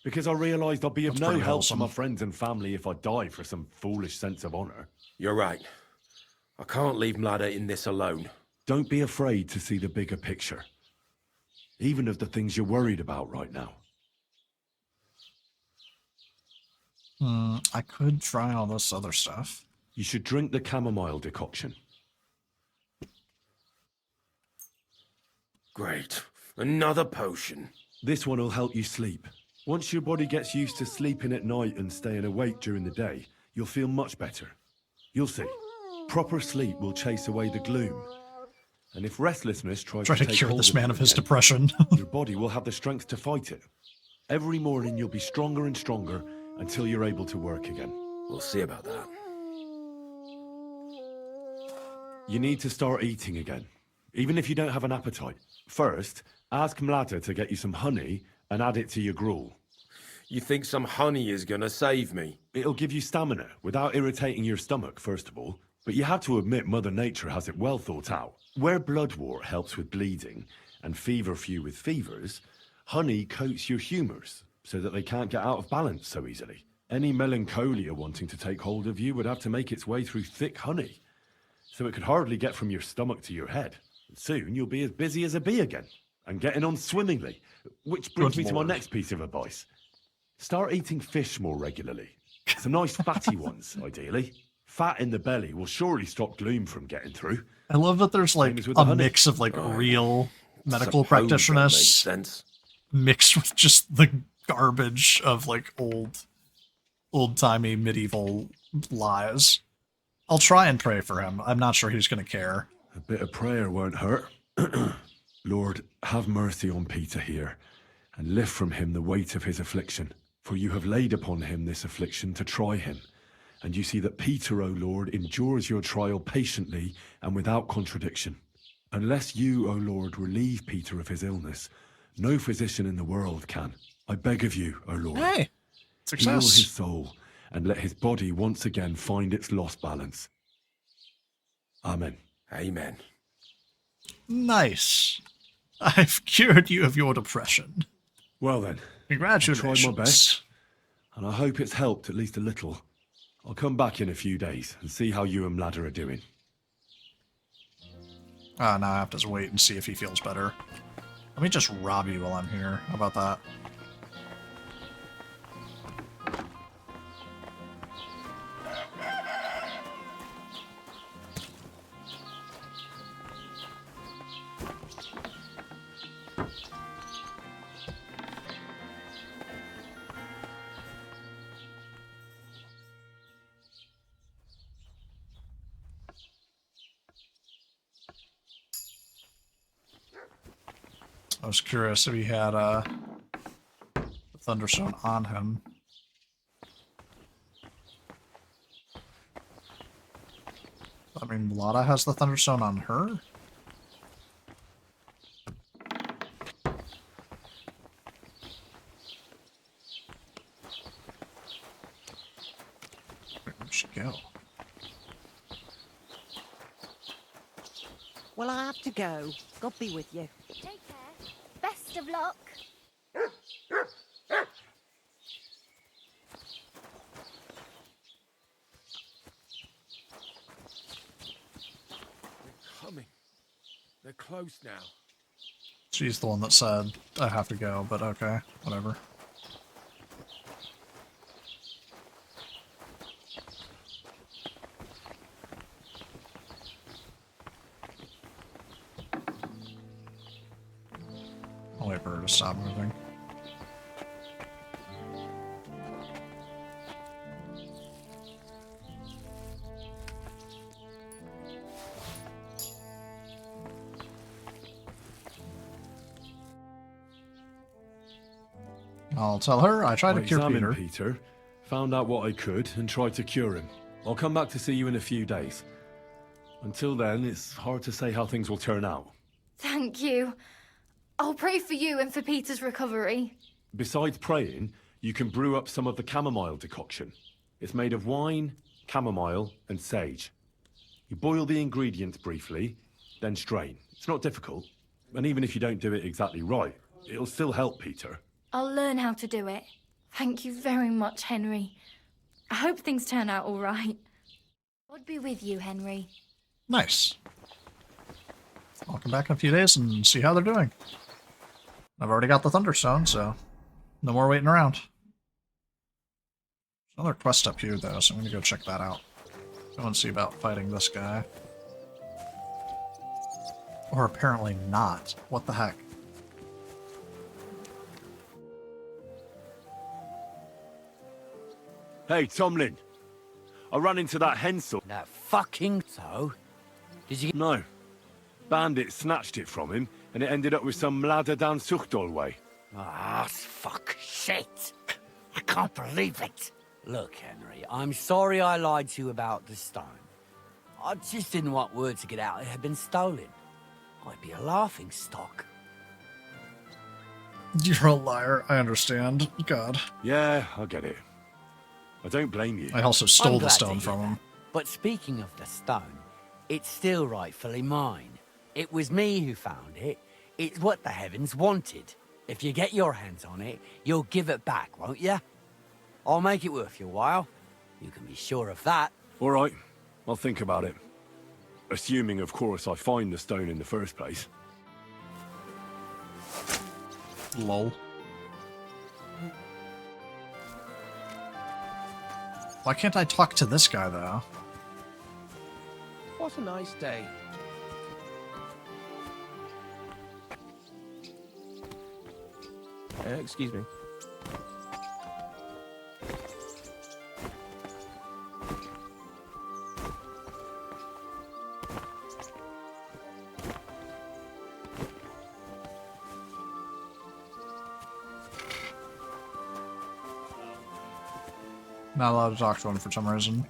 Because I realized I'd be of no help to my friends and family if I die for some foolish sense of honor. You're right. I can't leave Mlada in this alone. Don't be afraid to see the bigger picture. Even of the things you're worried about right now. I could try all this other stuff. You should drink the chamomile decoction. Great. Another potion. This one will help you sleep. Once your body gets used to sleeping at night and staying awake during the day, you'll feel much better. You'll see. Proper sleep will chase away the gloom. And if restlessness tries Try to take cure hold this man you of his again, depression. your body will have the strength to fight it. Every morning you'll be stronger and stronger until you're able to work again. We'll see about that. You need to start eating again, even if you don't have an appetite. First, ask Mlada to get you some honey and add it to your gruel. You think some honey is gonna save me? It'll give you stamina without irritating your stomach, first of all. But you have to admit Mother Nature has it well thought out. Where bloodwort helps with bleeding and feverfew with fevers, honey coats your humours so that they can't get out of balance so easily. Any melancholia wanting to take hold of you would have to make its way through thick honey, so it could hardly get from your stomach to your head. And soon you'll be as busy as a bee again, and getting on swimmingly. Which brings me to my next piece of advice. Start eating fish more regularly. Some nice fatty ones, ideally. Fat in the belly will surely stop gloom from getting through. I love that there's like a mix of like real medical practitioners mixed with just the garbage of like old-timey medieval lies. I'll try and pray for him. I'm not sure he's going to care. A bit of prayer won't hurt. Lord, have mercy on Peter here, and lift from him the weight of his affliction. For you have laid upon him this affliction to try him. And you see that Peter, O Lord, endures your trial patiently and without contradiction. Unless you, O Lord, relieve Peter of his illness, no physician in the world can. I beg of you, O Lord, hey, heal his soul and let his body once again find its lost balance. Amen. Amen. Nice. I've cured you of your depression. Well then, congratulations. I tried my best, and I hope it's helped at least a little. I'll come back in a few days and see how you and Mlada are doing. Now I have to wait and see if he feels better. Let me just rob you while I'm here. How about that? I was curious if he had the ThunderStone on him. I mean, Mlada has the ThunderStone on her? Where'd she go? Well, I have to go. God be with you. Take care. Best of luck. They're coming. They're close now. She's the one that said I have to go, but okay, whatever. I'll wait for her to stop moving. I'll tell her I tried to cure Peter. Peter, found out what I could, and tried to cure him. I'll come back to see you in a few days. Until then, it's hard to say how things will turn out. Thank you. I'll pray for you and for Peter's recovery. Besides praying, you can brew up some of the chamomile decoction. It's made of wine, chamomile, and sage. You boil the ingredients briefly, then strain. It's not difficult. And even if you don't do it exactly right, it'll still help Peter. I'll learn how to do it. Thank you very much, Henry. I hope things turn out all right. God be with you, Henry. Nice. I'll come back in a few days and see how they're doing. I've already got the ThunderStone, so no more waiting around. There's another quest up here, though, so I'm going to go check that out. I want to see about fighting this guy. Or apparently not. What the heck? Hey, Tomlin. I ran into that Hensel. That fucking so? Did you... No. Bandit snatched it from him, and it ended up with some ladder down Suchdol way. Ah, fuck shit. I can't believe it. Look, Henry, I'm sorry I lied to you about the stone. I just didn't want word to get out it had been stolen. I'd be a laughing stock. You're a liar, I understand. God. Yeah, I get it. I don't blame you. I also stole the stone from him. But speaking of the stone, it's still rightfully mine. It was me who found it. It's what the heavens wanted. If you get your hands on it, you'll give it back, won't you? I'll make it worth your while. You can be sure of that. All right. I'll think about it. Assuming, of course, I find the stone in the first place. Lol. Why can't I talk to this guy, though? What a nice day. Excuse me. Not allowed to talk to him for some reason.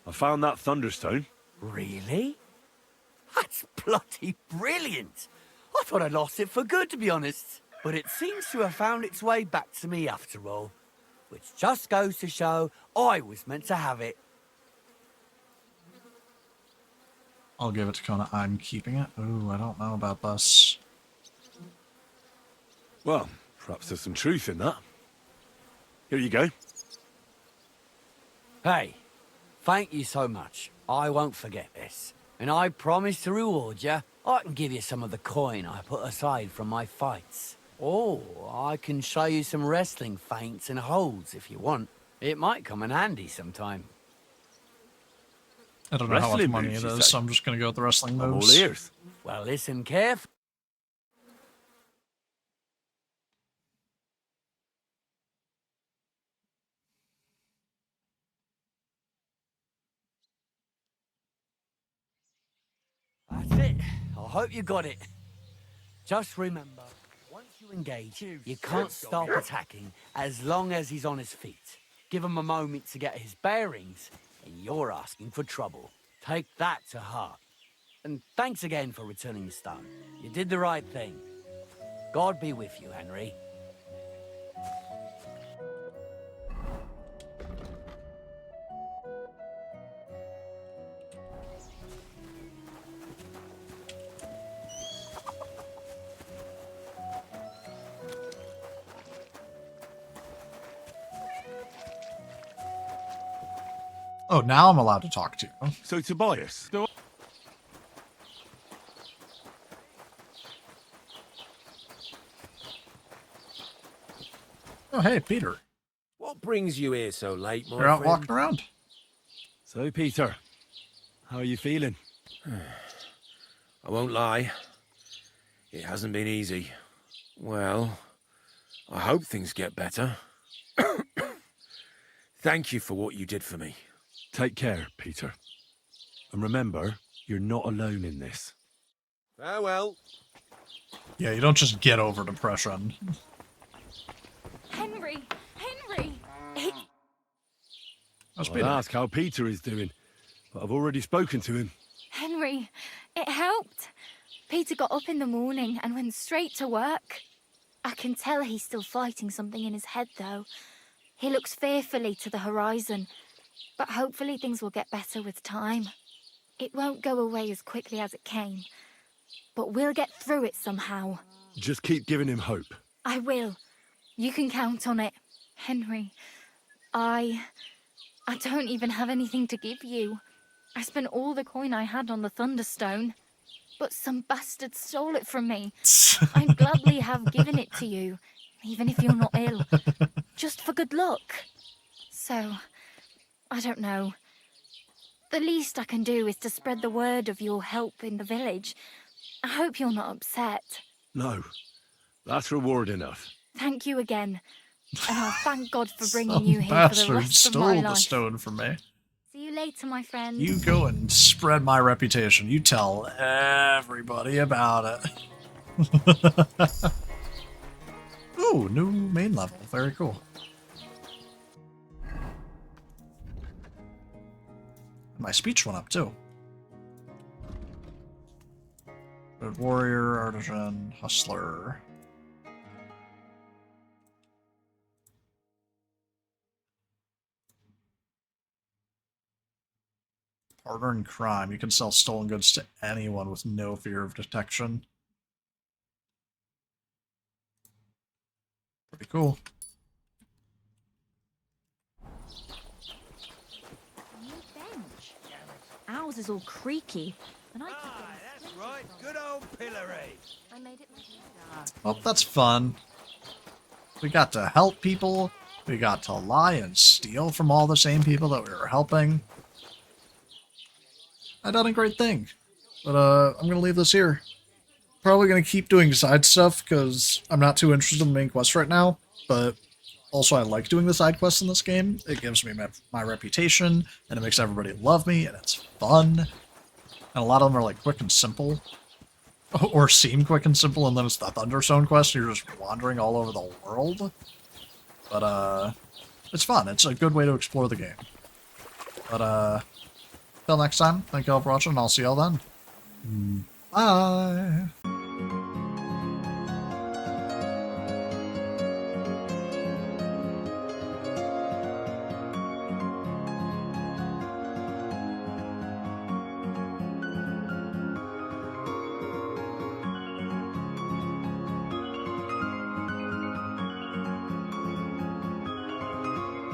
I found that ThunderStone. Really? That's bloody brilliant. I thought I'd lost it for good, to be honest. But it seems to have found its way back to me after all. Which just goes to show I was meant to have it. I'll give it to Kona. I'm keeping it. Ooh, I don't know about this. Well, perhaps there's some truth in that. Here you go. Hey, thank you so much. I won't forget this. And I promise to reward you. I can give you some of the coin I put aside from my fights. Or I can show you some wrestling feints and holds if you want. It might come in handy sometime. I don't know how much money it is, so I'm just going to go with the wrestling moves. All ears. Well, listen carefully. That's it. I hope you got it. Just remember, once you engage, you can't stop attacking as long as he's on his feet. Give him a moment to get his bearings, and you're asking for trouble. Take that to heart. And thanks again for returning the stone. You did the right thing. God be with you, Henry. Oh, now I'm allowed to talk to you. So, Tobias. Oh, hey, Peter. What brings you here so late, my You're out friend? walking around. So, Peter, how are you feeling? I won't lie. It hasn't been easy. Well, I hope things get better. Thank you for what you did for me. Take care, Peter. And remember, you're not alone in this. Farewell. Yeah, you don't just get over depression. I'd ask how Peter is doing, but I've already spoken to him. Henry, it helped. Peter got up in the morning and went straight to work. I can tell he's still fighting something in his head, though. He looks fearfully to the horizon, but hopefully things will get better with time. It won't go away as quickly as it came, but we'll get through it somehow. Just keep giving him hope. I will. You can count on it. Henry, I don't even have anything to give you. I spent all the coin I had on the ThunderStone, but some bastard stole it from me. I'd gladly have given it to you, even if you're not ill, just for good luck. So, I don't know. The least I can do is to spread the word of your help in the village. I hope you're not upset. No, that's reward enough. Thank you again, and I'll thank God for bringing you here for the rest of my stole the life. stone from me. See you later, my friend. You go and spread my reputation. You tell everybody about it. Ooh, new main level. Very cool. My speech went up too. Good warrior, artisan, hustler. Partner in crime. You can sell stolen goods to anyone with no fear of detection. Pretty cool. New bench. Ours is all creaky, and I keep That's right, good old pillory. I made it myself. Well, that's fun. We got to help people. We got to lie and steal from all the same people that we were helping. I done a great thing. But I'm going to leave this here. Probably going to keep doing side stuff because I'm not too interested in the main quest right now. But also I like doing the side quests in this game. It gives me my reputation and it makes everybody love me and it's fun. And a lot of them are like quick and simple. Or seem quick and simple, and then it's the ThunderStone quest, you're just wandering all over the world. But, it's fun. It's a good way to explore the game. But, till next time, thank you all for watching, and I'll see y'all then. Bye!